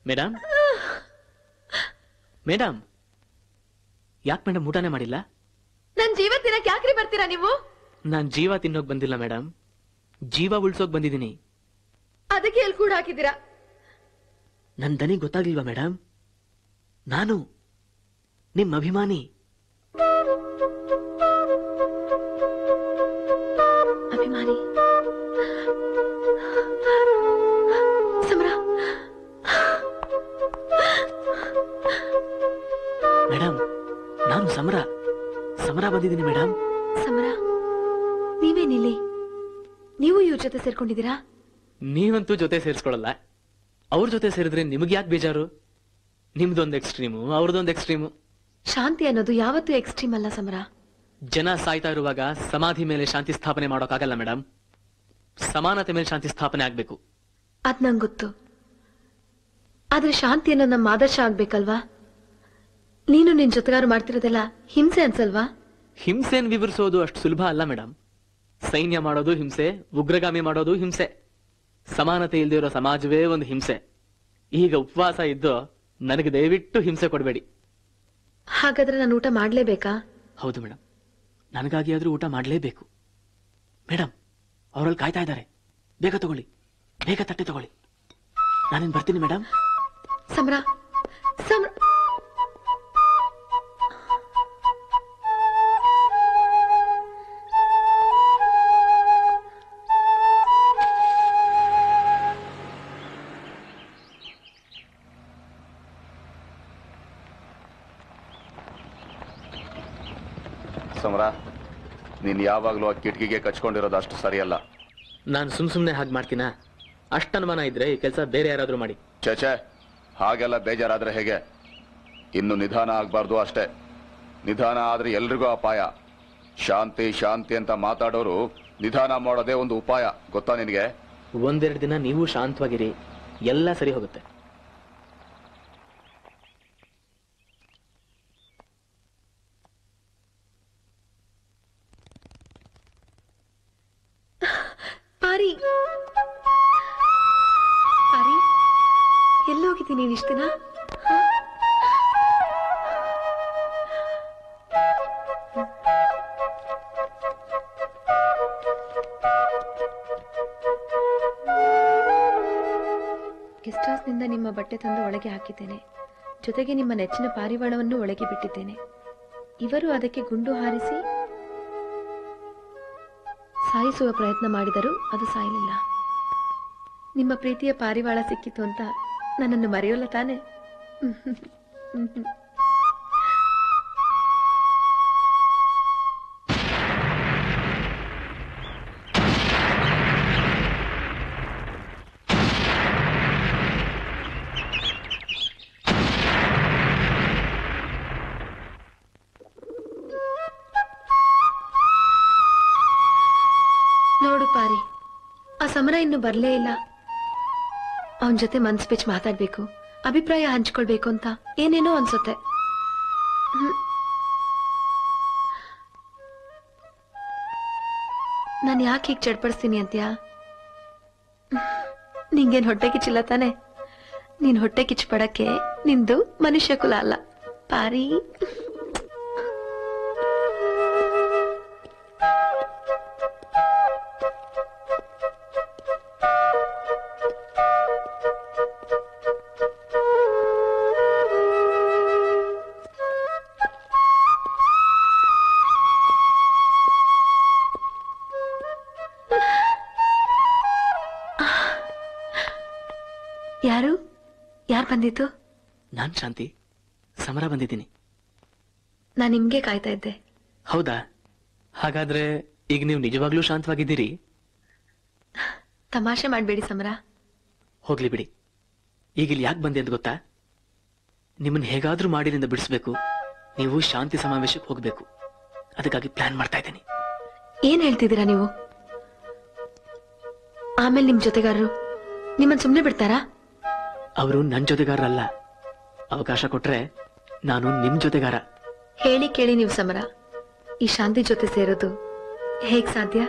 Speaker 4: ಮೇಡಮ್ ಮೇಡಮ್ ಯಾಕೆ ಮೇಡಮ್ ಊಟನೇ ಮಾಡಿಲ್ಲ?
Speaker 3: ನನ್ ಜೀವ ತಿನ್ನಕ್ ಯಾಕ್ರಿ ಬರ್ತೀರಾ ನೀವು?
Speaker 4: ನಾನ್ ಜೀವ ತಿನ್ನೋಕ್ ಬಂದಿಲ್ಲ ಮೇಡಮ್, ಜೀವ ಉಳ್ಸೋಕ್ ಬಂದಿದ್ದೀನಿ.
Speaker 3: ಅದಕ್ಕೆ ಎಲ್ಲಿ ಕೂಡ ಹಾಕಿದ್ದೀರಾ?
Speaker 4: ನನ್ ದನಿ ಗೊತ್ತಾಗ್ಲಿಲ್ವಾ ಮೇಡಮ್? ನಾನು ನಿಮ್ ಅಭಿಮಾನಿ.
Speaker 3: ಅಭಿಮಾನಿ ಸಮರ.
Speaker 4: ಮೇಡಮ್ ನಾನು ಸಮರ ಬಂದಿದ್ದೀನಿ ಮೇಡಮ್.
Speaker 3: ಸಮರ ನೀವೇನಿಲ್ಲಿ? ನೀವು ಇವ್ರ ಜೊತೆ ಸೇರ್ಕೊಂಡಿದ್ದೀರಾ?
Speaker 4: ನೀವಂತೂ ಜೊತೆ ಸೇರಿಸ್ಕೊಳಲ್ಲ. ಅವ್ರ ಜೊತೆ ಸೇರಿದ್ರೆ ನಿಮ್ಗೆ ಯಾಕೆ ಬೇಜಾರು? ನಿಮ್ದೊಂದು ಎಕ್ಸ್ಟ್ರೀಮು, ಅವ್ರದೊಂದು ಎಕ್ಸ್ಟ್ರೀಮು.
Speaker 3: ಶಾಂತಿ ಅನ್ನೋದು ಯಾವತ್ತೂ ಎಕ್ಸ್ಟ್ರೀಮ್ ಅಲ್ಲ ಸಮರ.
Speaker 4: ಜನ ಸಾಯ್ತಾ ಇರುವಾಗ ಸಮಾಧಿ ಮೇಲೆ ಶಾಂತಿ ಸ್ಥಾಪನೆ ಮಾಡೋಕ್ಕಾಗಲ್ಲ ಮೇಡಮ್. ಸಮಾನತೆ ಮೇಲೆ ಶಾಂತಿ ಸ್ಥಾಪನೆ ಆಗ್ಬೇಕು.
Speaker 3: ಅದ್ ನಂಗೆ ಗೊತ್ತು. ಆದ್ರೆ ಶಾಂತಿ ಅನ್ನೋ ನಮ್ಮ ಆದರ್ಶ ಆಗ್ಬೇಕಲ್ವಾ? ನೀನು ನಿನ್ ಜೊತೆಗಾರು ಮಾಡ್ತಿರೋದೆಲ್ಲ ಹಿಂಸೆ ಅನ್ಸಲ್ವಾ?
Speaker 4: ಹಿಂಸೆನ್ ವಿವರಿಸೋದು ಅಷ್ಟು ಸುಲಭ ಅಲ್ಲ ಮೇಡಮ್. ಸೈನ್ಯ ಮಾಡೋದು ಹಿಂಸೆ, ಉಗ್ರಗಾಮಿ ಮಾಡೋದು ಹಿಂಸೆ. ಸಮಾನತೆ ಇಲ್ದೇ ಇರೋ ಸಮಾಜವೇ ಒಂದು ಹಿಂಸೆ. ಈಗ ಉಪವಾಸ ಇದ್ದು ನನಗೆ ದಯವಿಟ್ಟು ಹಿಂಸೆ ಕೊಡಬೇಡಿ.
Speaker 3: ಹಾಗಾದ್ರೆ ನಾನು ಊಟ ಮಾಡ್ಲೇಬೇಕಾ?
Speaker 4: ಹೌದು ಮೇಡಮ್, ನನಗಾಗಿ ಆದ್ರೂ ಊಟ ಮಾಡಲೇಬೇಕು. ಮೇಡಮ್ ಅವರಲ್ಲಿ ಕಾಯ್ತಾ ಇದ್ದಾರೆ, ಬೇಗ ತಗೊಳ್ಳಿ, ಬೇಗ ತಟ್ಟೆ ತಗೊಳ್ಳಿ. ನಾನೇನು ಬರ್ತೀನಿ ಮೇಡಮ್.
Speaker 3: ಸಮರ ಸಮರ
Speaker 7: ಸಮರ, ನೀನ್ ಯಾವಾಗ್ಲೂ ಆ ಕಿಟಕಿಗೆ ಕಚ್ಕೊಂಡಿರೋದು ಅಷ್ಟು ಸರಿಯಲ್ಲ.
Speaker 4: ನಾನು ಸುಮ್ನೆ ಹಾಗೆ ಮಾಡ್ತೀನಾ? ಅಷ್ಟು ಅನುಮಾನ ಇದ್ರೆ ಈ ಕೆಲಸ ಬೇರೆ ಯಾರಾದ್ರೂ ಮಾಡಿ.
Speaker 7: ಚೇಚೆ, ಹಾಗೆಲ್ಲ ಬೇಜಾರಾದ್ರೆ ಹೇಗೆ? ಇನ್ನು ನಿಧಾನ ಆಗ್ಬಾರ್ದು ಅಷ್ಟೇ. ನಿಧಾನ ಆದ್ರೆ ಎಲ್ರಿಗೂ ಅಪಾಯ. ಶಾಂತಿ ಶಾಂತಿ ಅಂತ ಮಾತಾಡೋರು ನಿಧಾನ ಮಾಡೋದೇ ಒಂದು ಉಪಾಯ, ಗೊತ್ತಾ ನಿನಗೆ?
Speaker 4: ಒಂದೆರಡು ದಿನ ನೀವು ಶಾಂತವಾಗಿರಿ, ಎಲ್ಲ ಸರಿ ಹೋಗುತ್ತೆ.
Speaker 3: ಪಾರಿ ಪಾರಿ, ಎಲ್ಲೋಗಿದ್ದೀನಿ ನೀನ್ ಇಷ್ಟ ದಿನ? ಗೆಸ್ಟ್ ಹೌಸ್ನಿಂದ ನಿಮ್ಮ ಬಟ್ಟೆ ತಂದು ಒಳಗೆ ಹಾಕಿದ್ದೇನೆ. ಜೊತೆಗೆ ನಿಮ್ಮ ನೆಚ್ಚಿನ ಪಾರಿವಾಳವನ್ನು ಒಳಗೆ ಬಿಟ್ಟಿದ್ದೇನೆ. ಇವರು ಅದಕ್ಕೆ ಗುಂಡು ಹಾರಿಸಿ ಸಾಯಿಸುವ ಪ್ರಯತ್ನ ಮಾಡಿದರೂ ಅದು ಸಾಯಲಿಲ್ಲ. ನಿಮ್ಮ ಪ್ರೀತಿಯ ಪಾರಿವಾಳ ಸಿಕ್ಕಿತು ಅಂತ ನನ್ನನ್ನು ಮರೆಯೋಲ್ಲ ತಾನೆ? ನೋಡು ಪಾರಿ, ಆ ಸಮರ ಇನ್ನು ಬರ್ಲೇ ಇಲ್ಲ. ಅವನ ಜೊತೆ ಮನ್ಸ್ ಬಿಚ್ಚಿ ಮಾತಾಡ್ಬೇಕು, ಅಭಿಪ್ರಾಯ ಹಂಚ್ಕೊಳ್ಬೇಕು ಅಂತ ಏನೇನೋ ಅನ್ಸುತ್ತೆ. ನಾನು ಯಾಕೆ ಹೀಗೆ ಚಡ್ಪಡಿಸ್ತೀನಿ ಅಂತ್ಯಾ? ನಿಂಗೇನ್ ಹೊಟ್ಟೆ ಕಿಚ್ಚಿಲ್ಲ ತಾನೆ? ನೀನ್ ಹೊಟ್ಟೆ ಕಿಚ್ಚು ಪಡಕ್ಕೆ ನಿಂದು ಮನುಷ್ಯ ಕುಲ ಅಲ್ಲ ಪಾರಿ. ಯಾರು ಬಂದಿತ್ತು?
Speaker 4: ನಾನ್ ಶಾಂತಿ, ಸಮರ ಬಂದಿದ್ದೀನಿ.
Speaker 3: ನಾನ್ ನಿಮ್ಗೆ ಕಾಯ್ತಾ ಇದ್ದೆ.
Speaker 4: ಹೌದಾ? ಹಾಗಾದ್ರೆ ಈಗ ನೀವು ನಿಜವಾಗ್ಲೂ ಶಾಂತವಾಗಿದ್ದೀರಿ?
Speaker 3: ತಮಾಷೆ ಮಾಡ್ಬೇಡಿ ಸಮರ.
Speaker 4: ಹೋಗ್ಲಿ ಬಿಡಿ. ಈಗ ಇಲ್ಲಿ ಯಾಕೆ ಬಂದೆ ಅಂತ ಗೊತ್ತಾ? ನಿಮ್ಮನ್ನ ಹೇಗಾದ್ರೂ ಮಾಡಿನಿಂದ ಬಿಡಿಸ್ಬೇಕು. ನೀವು ಶಾಂತಿ ಸಮಾವೇಶಕ್ಕೆ ಹೋಗ್ಬೇಕು. ಅದಕ್ಕಾಗಿ ಪ್ಲಾನ್ ಮಾಡ್ತಾ ಇದ್ದೀನಿ.
Speaker 3: ಏನ್ ಹೇಳ್ತಿದ್ದೀರಾ ನೀವು? ಆಮೇಲೆ ನಿಮ್ ಜೊತೆಗಾರರು ನಿಮ್ಮನ್ ಸುಮ್ನೆ ಬಿಡ್ತಾರಾ?
Speaker 4: ಅವರು ನನ್ ಜೊತೆಗಾರರಲ್ಲ. ಅವಕಾಶ ಕೊಟ್ರೆ ನಾನು ನಿಮ್ ಜೊತೆಗಾರ.
Speaker 3: ಹೇಳಿ ಕೇಳಿ ನೀವು ಸಮರ ಈ ಶಾಂತಿ ಜೊತೆ ಸೇರೋದು ಹೇಗ್ ಸಾಧ್ಯ?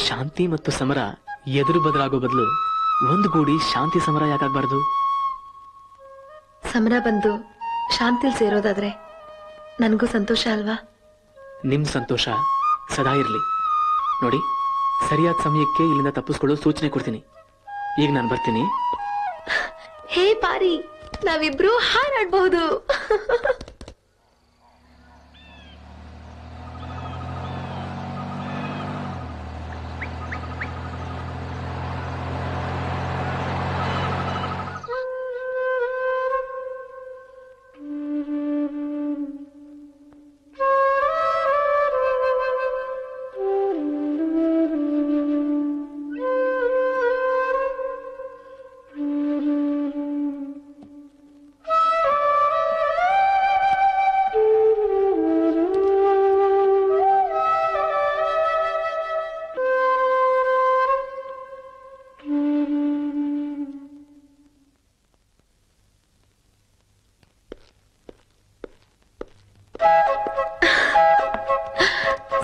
Speaker 4: ಶಾಂತಿ ಮತ್ತು ಸಮರ ಎದುರು ಬದಲಾಗೋ ಬದಲು ಒಂದುಗೂಡಿ ಶಾಂತಿ ಸಮರ ಯಾಕಾಗಬಾರ್ದು?
Speaker 3: ಸಮರ ಬಂದು ಶಾಂತಿಲ್ ಸೇರೋದಾದ್ರೆ ನನಗೂ ಸಂತೋಷ ಅಲ್ವಾ?
Speaker 4: ನಿಮ್ ಸಂತೋಷ ಸದಾ ಇರ್ಲಿ. ನೋಡಿ, ಸರಿಯಾದ ಸಮಯಕ್ಕೆ ಇಲ್ಲಿಂದ ತಪ್ಪಿಸ್ಕೊಳ್ಳೋ ಸೂಚನೆ ಕೊಡ್ತೀನಿ. ಈಗ ನಾನು ಬರ್ತೀನಿ.
Speaker 3: ಹೇ ಪಾರಿ, ನಾವಿಬ್ರು ಹಾರಾಡ್ಬಹುದು.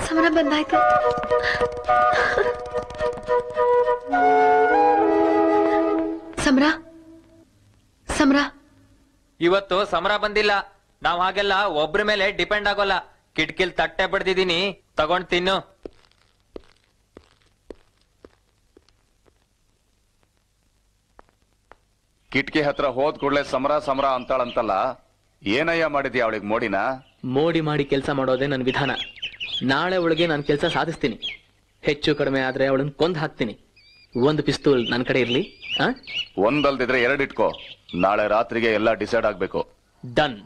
Speaker 3: ಸಮರ ಬಂದಾಯ್ತು. ಸಮರ, ಸಮರ,
Speaker 6: ಇವತ್ತು ಸಮರ ಬಂದಿಲ್ಲ. ನಾವ್ ಹಾಗೆಲ್ಲ ಒಬ್ರ ಮೇಲೆ ಡಿಪೆಂಡ್ ಆಗೋಲ್ಲ. ಕಿಟಕಿಲ್ ತಟ್ಟೆ ಬಡ್ದಿದೀನಿ, ತಗೊಂಡ್ ತಿನ್ನು.
Speaker 7: ಕಿಟಕಿ ಹತ್ರ ಹೋದ್ ಕೂಡ್ಲೆ ಸಮರ ಸಮರ ಅಂತಾಳಂತಲ್ಲ, ಏನಯ್ಯ ಮಾಡಿದ್ಯಾ ಅವಳಿಗೆ ಮೋಡಿನ?
Speaker 4: ಮೋಡಿ ಮಾಡಿ ಕೆಲಸ ಮಾಡೋದೇ ನನ್ನ ವಿಧಾನ. ನಾಳೆ ಒಳಗೆ ನಾನು ಕೆಲಸ ಸಾಧಿಸ್ತೀನಿ. ಹೆಚ್ಚು ಕಡಿಮೆ ಆದ್ರೆ ಅವಳನ್ನ ಕೊಂದ್ ಹಾಕ್ತೀನಿ. ಒಂದು ಪಿಸ್ತೂಲ್ ನನ್ನ ಕಡೆ ಇರ್ಲಿ.
Speaker 7: ಒಂದಲ್ದಿದ್ರೆ ಎರಡಿಟ್ಕೋ. ನಾಳೆ ರಾತ್ರಿಗೆ ಎಲ್ಲ ಡಿಸೈಡ್ ಆಗ್ಬೇಕು.
Speaker 4: ಡನ್.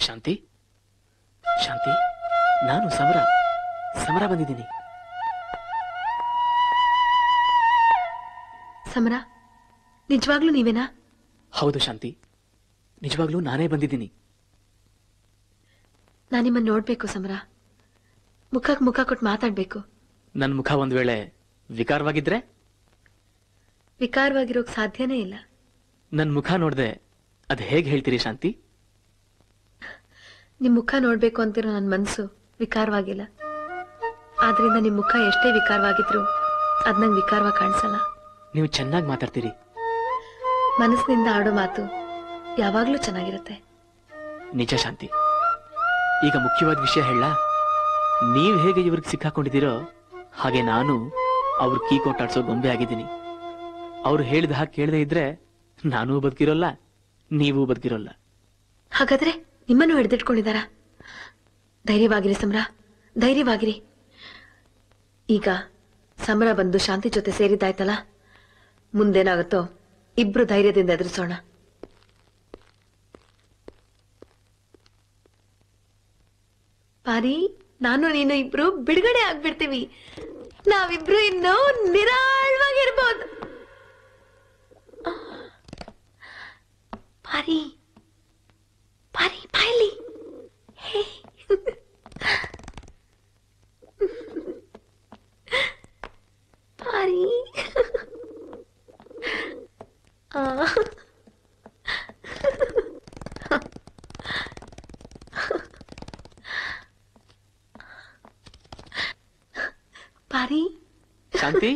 Speaker 4: ಶಾಂತಿ, ಶಾಂತಿ, ನಾನು ಸಮರ, ಸಮರ ಬಂದಿದ್ದೀನಿ.
Speaker 3: ಸಮರ, ನಿಜವಾಗ್ಲೂ ನೀವೇನಾ?
Speaker 4: ಹೌದು ಶಾಂತಿ, ನಿಜವಾಗ್ಲೂ ನಾನೇ ಬಂದಿದ್ದೀನಿ.
Speaker 3: ನಾನು ನಿಮ್ಮನ್ನು ನೋಡ್ಬೇಕು ಸಮರ. ಮುಖಕ್ಕೆ ಮುಖ ಕೊಟ್ಟು ಮಾತಾಡ್ಬೇಕು.
Speaker 4: ನನ್ನ ಮುಖ ಒಂದ್ ವೇಳೆ ವಿಕಾರವಾಗಿದ್ರೆ?
Speaker 3: ವಿಕಾರವಾಗಿರೋಕ್ ಸಾಧ್ಯನೇ ಇಲ್ಲ.
Speaker 4: ನನ್ನ ಮುಖ ನೋಡ್ದೆ ಅದ್ ಹೇಗೆ ಹೇಳ್ತೀರಿ ಶಾಂತಿ?
Speaker 3: ನಿಮ್ ಮುಖ ನೋಡ್ಬೇಕು ಅಂತಿರೋ ನನ್ನ ಮನ್ಸು ವಿಕಾರವಾಗಿಲ್ಲ. ಆದ್ರಿಂದ ನಿಮ್ ಮುಖ ಎಷ್ಟೇ ವಿಕಾರವಾಗಿದ್ರು ಅದ್ ನಂಗೆ ವಿಕಾರವಾಗಿ ಕಾಣಿಸಲ್ಲ.
Speaker 4: ನೀವು ಚೆನ್ನಾಗಿ ಮಾತಾಡ್ತೀರಿ.
Speaker 3: ಮನಸ್ಸಿನಿಂದ ಆಡೋ ಮಾತು ಯಾವಾಗ್ಲೂ ಚೆನ್ನಾಗಿರುತ್ತೆ.
Speaker 4: ನಿಜ ಶಾಂತಿ. ಈಗ ಮುಖ್ಯವಾದ ವಿಷಯ ಹೇಳ. ನೀವ್ ಹೇಗೆ ಇವ್ರಿಗೆ ಸಿಕ್ಕಾಕೊಂಡಿದ್ದೀರೋ ಹಾಗೆ ನಾನು ಅವ್ರ ಕೀ ಕೊಟ್ಟಾಡ್ಸೋ ಗೊಂಬೆ ಆಗಿದ್ದೀನಿ. ಅವ್ರು ಹೇಳಿದ ಹಾಗೆ ಕೇಳದೆ ಇದ್ರೆ ನಾನೂ ಬದುಕಿರೋಲ್ಲ, ನೀವೂ ಬದುಕಿರೋಲ್ಲ.
Speaker 3: ಹಾಗಾದ್ರೆ ನಿಮ್ಮನ್ನು ಹಿಡಿದಿಟ್ಕೊಂಡಿದಾರ? ಧೈರ್ಯವಾಗಿರಿ ಸಮರ, ಧೈರ್ಯವಾಗಿರಿ. ಈಗ ಸಮರ ಬಂದು ಶಾಂತಿ ಜೊತೆ ಸೇರಿದ್ದಾಯ್ತಲ್ಲ, ಮುಂದೇನಾಗುತ್ತೋ ಇಬ್ರು ಧೈರ್ಯದಿಂದ ಎದುರಿಸೋಣ. ಪಾರಿ, ನಾನು ನೀನು ಇಬ್ರು ಬಿಡುಗಡೆ ಆಗ್ಬಿಡ್ತೀವಿ. ನಾವಿಬ್ರು ಇನ್ನು ನಿರಾಳವಾಗಿರ್ಬೋದು. ಪಾರಿ, ಪಾರಿ ಬಾಯ್ಲಿ. ಪಾರಿ, ಪಾರಿ.
Speaker 4: ಶಾಂತಿ,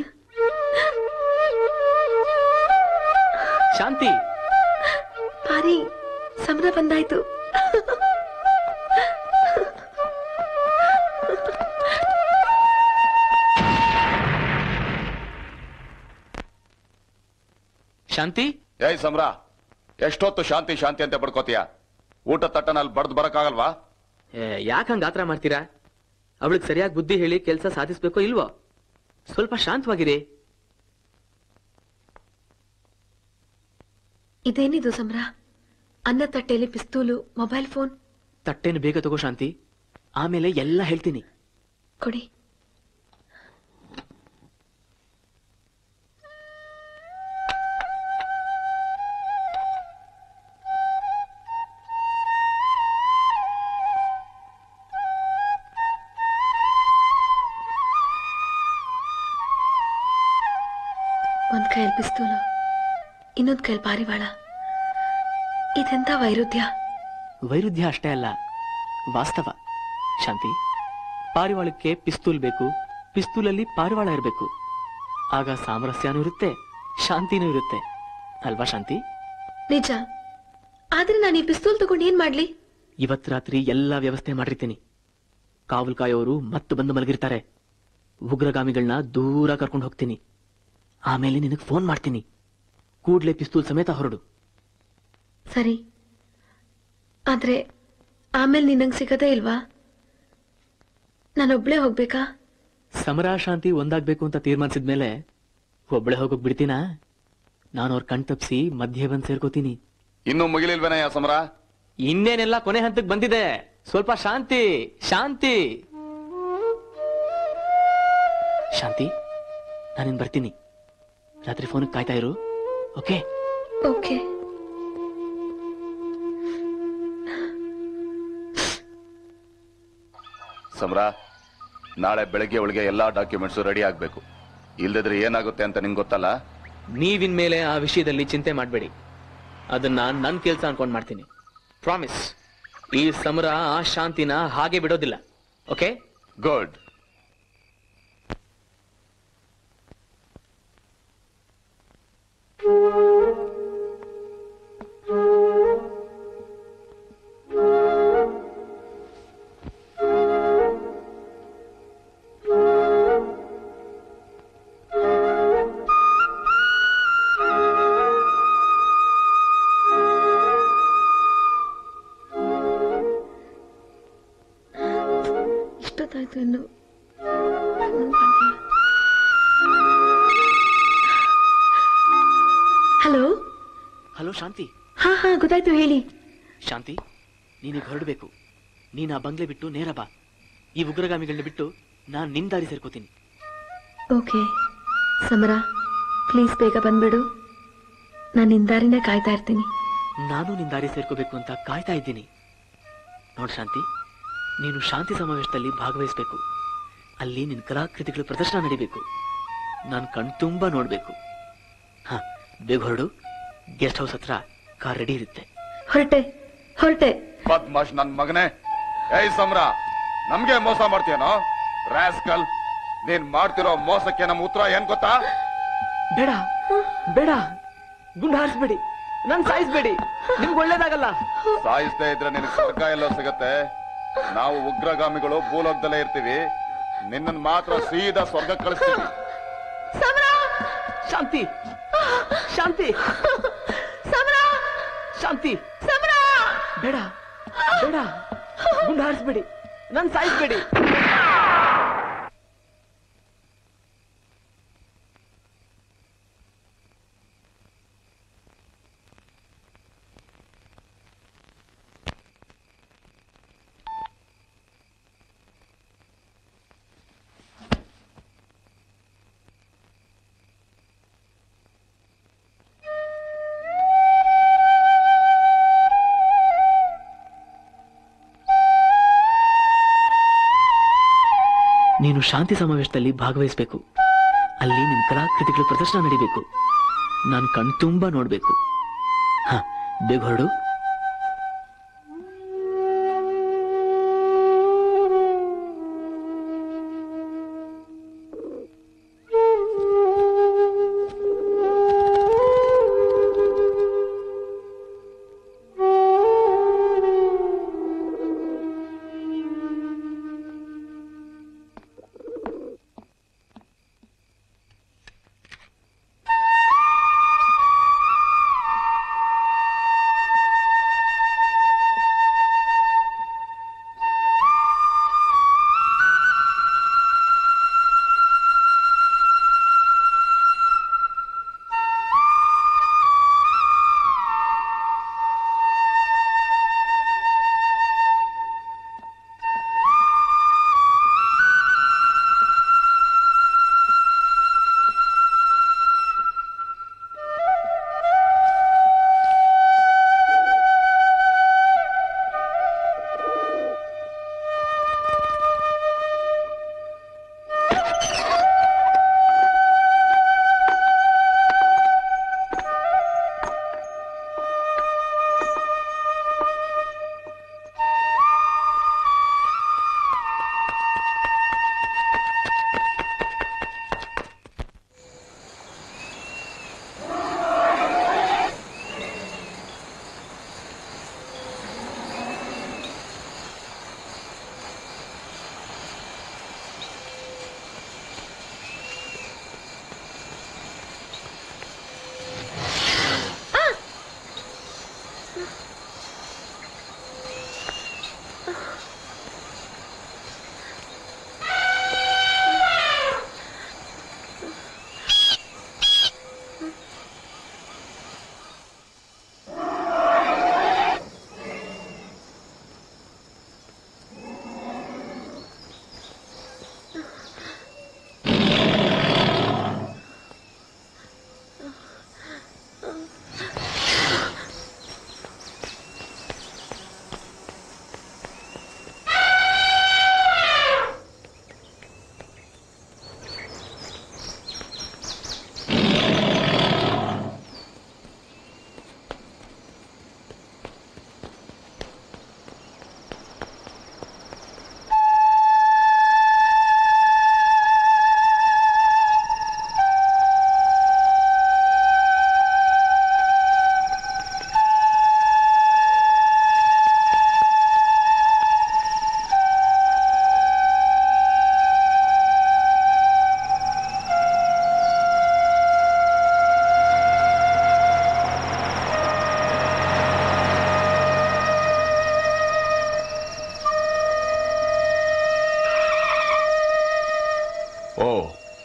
Speaker 4: ಶಾಂತಿ.
Speaker 3: ಪಾರಿ, ಸಮರ ಬಂದಾಯ್ತು.
Speaker 4: ಶಾಂತಿ
Speaker 7: ಏಯ್ ಸಮ್ರಾ, ಎಷ್ಟೊತ್ತು ಶಾಂತಿ ಶಾಂತಿ ಅಂತ ಪಡ್ಕೋತೀಯ? ಊಟ ತಟ್ಟನಲ್ಲಿ ಬಡ್ದು ಬರಕ್ಕಾಗಲ್ವಾ?
Speaker 4: ಯಾಕೆ ಹಂಗ ಆತರ ಮಾಡ್ತೀರಾ? ಅವಳಿಗೆ ಸರಿಯಾಗಿ ಬುದ್ಧಿ ಹೇಳಿ ಕೆಲಸ ಸಾಧಿಸ್ಬೇಕೋ ಇಲ್ವೋ? ಸ್ವಲ್ಪ ಶಾಂತವಾಗಿರಿ.
Speaker 3: ಇದೇನಿದು ಸಮರ? ಅನ್ನ ತಟ್ಟೆಯಲ್ಲಿ ಪಿಸ್ತೂಲು, ಮೊಬೈಲ್ ಫೋನ್.
Speaker 4: ತಟ್ಟೆನ ಬೇಗ ತಗೋ ಶಾಂತಿ, ಆಮೇಲೆ ಎಲ್ಲ ಹೇಳ್ತೀನಿ.
Speaker 3: ಕೊಡಿ. ಒಂದ್ ಕೈಯಲ್ಲಿ ಪಿಸ್ತೂಲು, ಇನ್ನೊಂದ್ ಕೈಯಲ್ಲಿ ಪಾರಿವಾಳ. ಇದೆಂತ ವೈರುಧ್ಯ?
Speaker 4: ವೈರುಧ್ಯ ಅಷ್ಟೇ ಅಲ್ಲ, ವಾಸ್ತವ. ಶಾಂತಿ, ಪಾರಿವಾಳಕ್ಕೆ ಪಿಸ್ತೂಲ್ ಬೇಕು, ಪಿಸ್ತೂಲಲ್ಲಿ ಪಾರಿವಾಳ ಇರಬೇಕು. ಆಗ ಸಾಮರಸ್ಯನೂ ಇರುತ್ತೆ, ಶಾಂತಿನೂ ಇರುತ್ತೆ ಅಲ್ವಾ ಶಾಂತಿ?
Speaker 3: ನಿಜ. ಆದ್ರೆ ನಾನು ಈ ಪಿಸ್ತೂಲ್ ತಗೊಂಡು ಏನ್ ಮಾಡ್ಲಿ?
Speaker 4: ಇವತ್ ರಾತ್ರಿ ಎಲ್ಲಾ ವ್ಯವಸ್ಥೆ ಮಾಡಿರ್ತೀನಿ. ಕಾವಲು ಕಾಯೋರು ಮತ್ತೆ ಬಂದು ಮಲಗಿರ್ತಾರೆ. ಉಗ್ರಗಾಮಿಗಳನ್ನ ದೂರ ಕರ್ಕೊಂಡು ಹೋಗ್ತೀನಿ. ಆಮೇಲೆ ನಿನಗೆ ಫೋನ್ ಮಾಡ್ತೀನಿ. ಕೂಡ್ಲೆ ಪಿಸ್ತೂಲ್ ಸಮೇತ ಹೊರಡು.
Speaker 3: ಸರಿ, ಆದ್ರೆ ಆಮೇಲೆ ನಿನ್ನಂಗ್ ಸಿಗದೇ ಇಲ್ವಾ? ನಾನೊಬ್ಳೇ ಹೋಗ್ಬೇಕಾ?
Speaker 4: ಸಮರ ಶಾಂತಿ ಒಂದಾಗ್ಬೇಕು ಅಂತ ತೀರ್ಮಾನಿಸಿದ್ಮೇಲೆ ಒಬ್ಳೆ ಹೋಗೋಕ್ ಬಿಡ್ತೀನಾ? ನಾನು ಅವ್ರ ಕಣ್ ತಪ್ಪಿಸಿ ಮಧ್ಯೆ ಬಂದ್ ಸೇರ್ಕೋತೀನಿ.
Speaker 7: ಇನ್ನೂ ಮುಗಿಲಿಲ್ವೇನಯ್ಯ ಸಮರ?
Speaker 4: ಇನ್ನೇನೆಲ್ಲ ಕೊನೆ ಹಂತಕ್ಕೆ ಬಂದಿದೆ. ಸ್ವಲ್ಪ ಶಾಂತಿ ಶಾಂತಿ ಶಾಂತಿ, ನಾನಿನ್ ಬರ್ತೀನಿ. ರಾತ್ರಿ ಫೋನ್ ಕಾಯ್ತಾ ಇರು. Okay
Speaker 3: okay.
Speaker 7: ಸಮರ, ನಾಳೆ ಬೆಳಗ್ಗೆ ಒಳಗೆ ಎಲ್ಲಾ ಡಾಕ್ಯುಮೆಂಟ್ಸ್ ರೆಡಿ ಆಗ್ಬೇಕು. ಇಲ್ಲದಿದ್ರೆ ಏನಾಗುತ್ತೆ ಅಂತ ನಿಂಗೆ ಗೊತ್ತಲ್ಲ.
Speaker 4: ನೀವಿನ್ಮೇಲೆ ಆ ವಿಷಯದಲ್ಲಿ ಚಿಂತೆ ಮಾಡಬೇಡಿ. ಅದನ್ನ ನನ್ ಕೆಲ್ಸ ಅನ್ಕೊಂಡ್ ಮಾಡ್ತೀನಿ. ಪ್ರಾಮಿಸ್. ಈ ಸಮರ ಆ ಶಾಂತಿನ ಹಾಗೆ ಬಿಡೋದಿಲ್ಲ. ಓಕೆ?
Speaker 7: ಗುಡ್.
Speaker 3: ಇಷ್ಟೊತ್ತಾಯ್ತು ಇನ್ನು. ಹಲೋ.
Speaker 4: ಹಲೋ ಶಾಂತಿ.
Speaker 3: ಹಾ ಹಾ ಗೊತ್ತಾಯ್ತು, ಹೇಳಿ.
Speaker 4: ಶಾಂತಿ, ನೀನೀಗ ಹೊರಡಬೇಕು. ನೀನ್ ಆ ಬಂಗ್ಲೆ ಬಿಟ್ಟು ನೇರ ಬಾ. ಈ ಉಗ್ರಗಾಮಿಗಳನ್ನ ಬಿಟ್ಟು ನಾನ್ ನಿನ್ ದಾರಿ ಸೇರ್ಕೋತೀನಿ.
Speaker 3: ಓಕೆ ಸಮರ, ಪ್ಲೀಸ್ ಬೇಗ ಬಂದ್ಬಿಡು. ನಾನು ನಿನ್ ದಾರಿನೇ ಕಾಯ್ತಾ ಇರ್ತೀನಿ.
Speaker 4: ನಾನು ನಿನ್ ದಾರಿ ಸೇರ್ಕೋಬೇಕು ಅಂತ ಕಾಯ್ತಾ ಇದ್ದೀನಿ. ನೋಡ್ ಶಾಂತಿ, ನೀನು ಶಾಂತಿ ಸಮಾವೇಶದಲ್ಲಿ ಭಾಗವಹಿಸಬೇಕು. ಅಲ್ಲಿ ನಿನ್ ಕಲಾಕೃತಿಗಳ ಪ್ರದರ್ಶನ ನಡಿಬೇಕು. ನಾನು ಕಣ್ತುಂಬಾ ನೋಡ್ಬೇಕು. ಹಾ, ಬೇಗ ಹೊರಡು. ಗೆಸ್ಟ್ ಹೌಸ್ ಹತ್ರ ಕಾರ್ ರೆಡಿ ಇರುತ್ತೆ.
Speaker 3: ಹೊರಟೆ ಹೊರಟೆ.
Speaker 7: ಬದ್ಮಾಶ್ ನನ್ ಮಗನೇ. ಏಯ್ ಸಮರ, ನಮ್ಗೆ ಮೋಸ ಮಾಡ್ತೀಯನೋ ರಾಸ್ಕಲ್? ನೀನ್ ಮಾಡ್ತಿರೋ ಮೋಸಕ್ಕೆ ನಮ್ಮ ಉತ್ತರ ಏನ್ ಗೊತ್ತಾ?
Speaker 4: ಬೇಡ ಬೇಡ, ಗುಂಡು ಹಾರಿಸ್ಬೇಡಿ, ನನ್ ಸಾಯಿಸ್ಬೇಡಿ. ನಿಮ್ಗೆ ಒಳ್ಳೇದಾಗಲ್ಲ.
Speaker 7: ಸಾಯಿಸ್ತಾ ಇದ್ರೆ ನಿನಗೆ ಸ್ವರ್ಗ ಎಲ್ಲೋ ಸಿಗತ್ತೆ. ನಾವು ಉಗ್ರಗಾಮಿಗಳು ಭೂಲೋಕದಲ್ಲೇ ಇರ್ತೀವಿ. ನಿನ್ನನ್ ಮಾತ್ರ ಸೀದಾ ಸ್ವರ್ಗ ಕಳಿಸ್ತೀವಿ.
Speaker 4: ಶಾಂತಿ ಶಾಂತಿ ಶಾಂತಿ, ಬೇಡ ಬೇಡ, ಗುಂಡು ಹಾರಿಸ್ಬೇಡಿ, ನನ್ ಸಾಯಿಸ್ಬೇಡಿ. ನೀನು ಶಾಂತಿ ಸಮಾವೇಶದಲ್ಲಿ ಭಾಗವಹಿಸಬೇಕು. ಅಲ್ಲಿ ನಿನ್ ಕಲಾಕೃತಿಗಳ ಪ್ರದರ್ಶನ ನಡಿಬೇಕು. ನಾನು ಕಣ್ತುಂಬಾ ನೋಡ್ಬೇಕು. ಹ, ಬೇಗ ಹೊರಡು.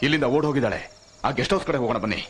Speaker 7: ಇಲ್ಲಿಂದ ಓಡ್ ಹೋಗಿದ್ದಾಳೆ. ಆ ಗೆಸ್ಟ್ ಹೌಸ್ ಕಡೆ ಹೋಗೋಣ ಬನ್ನಿ.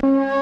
Speaker 3: ಆ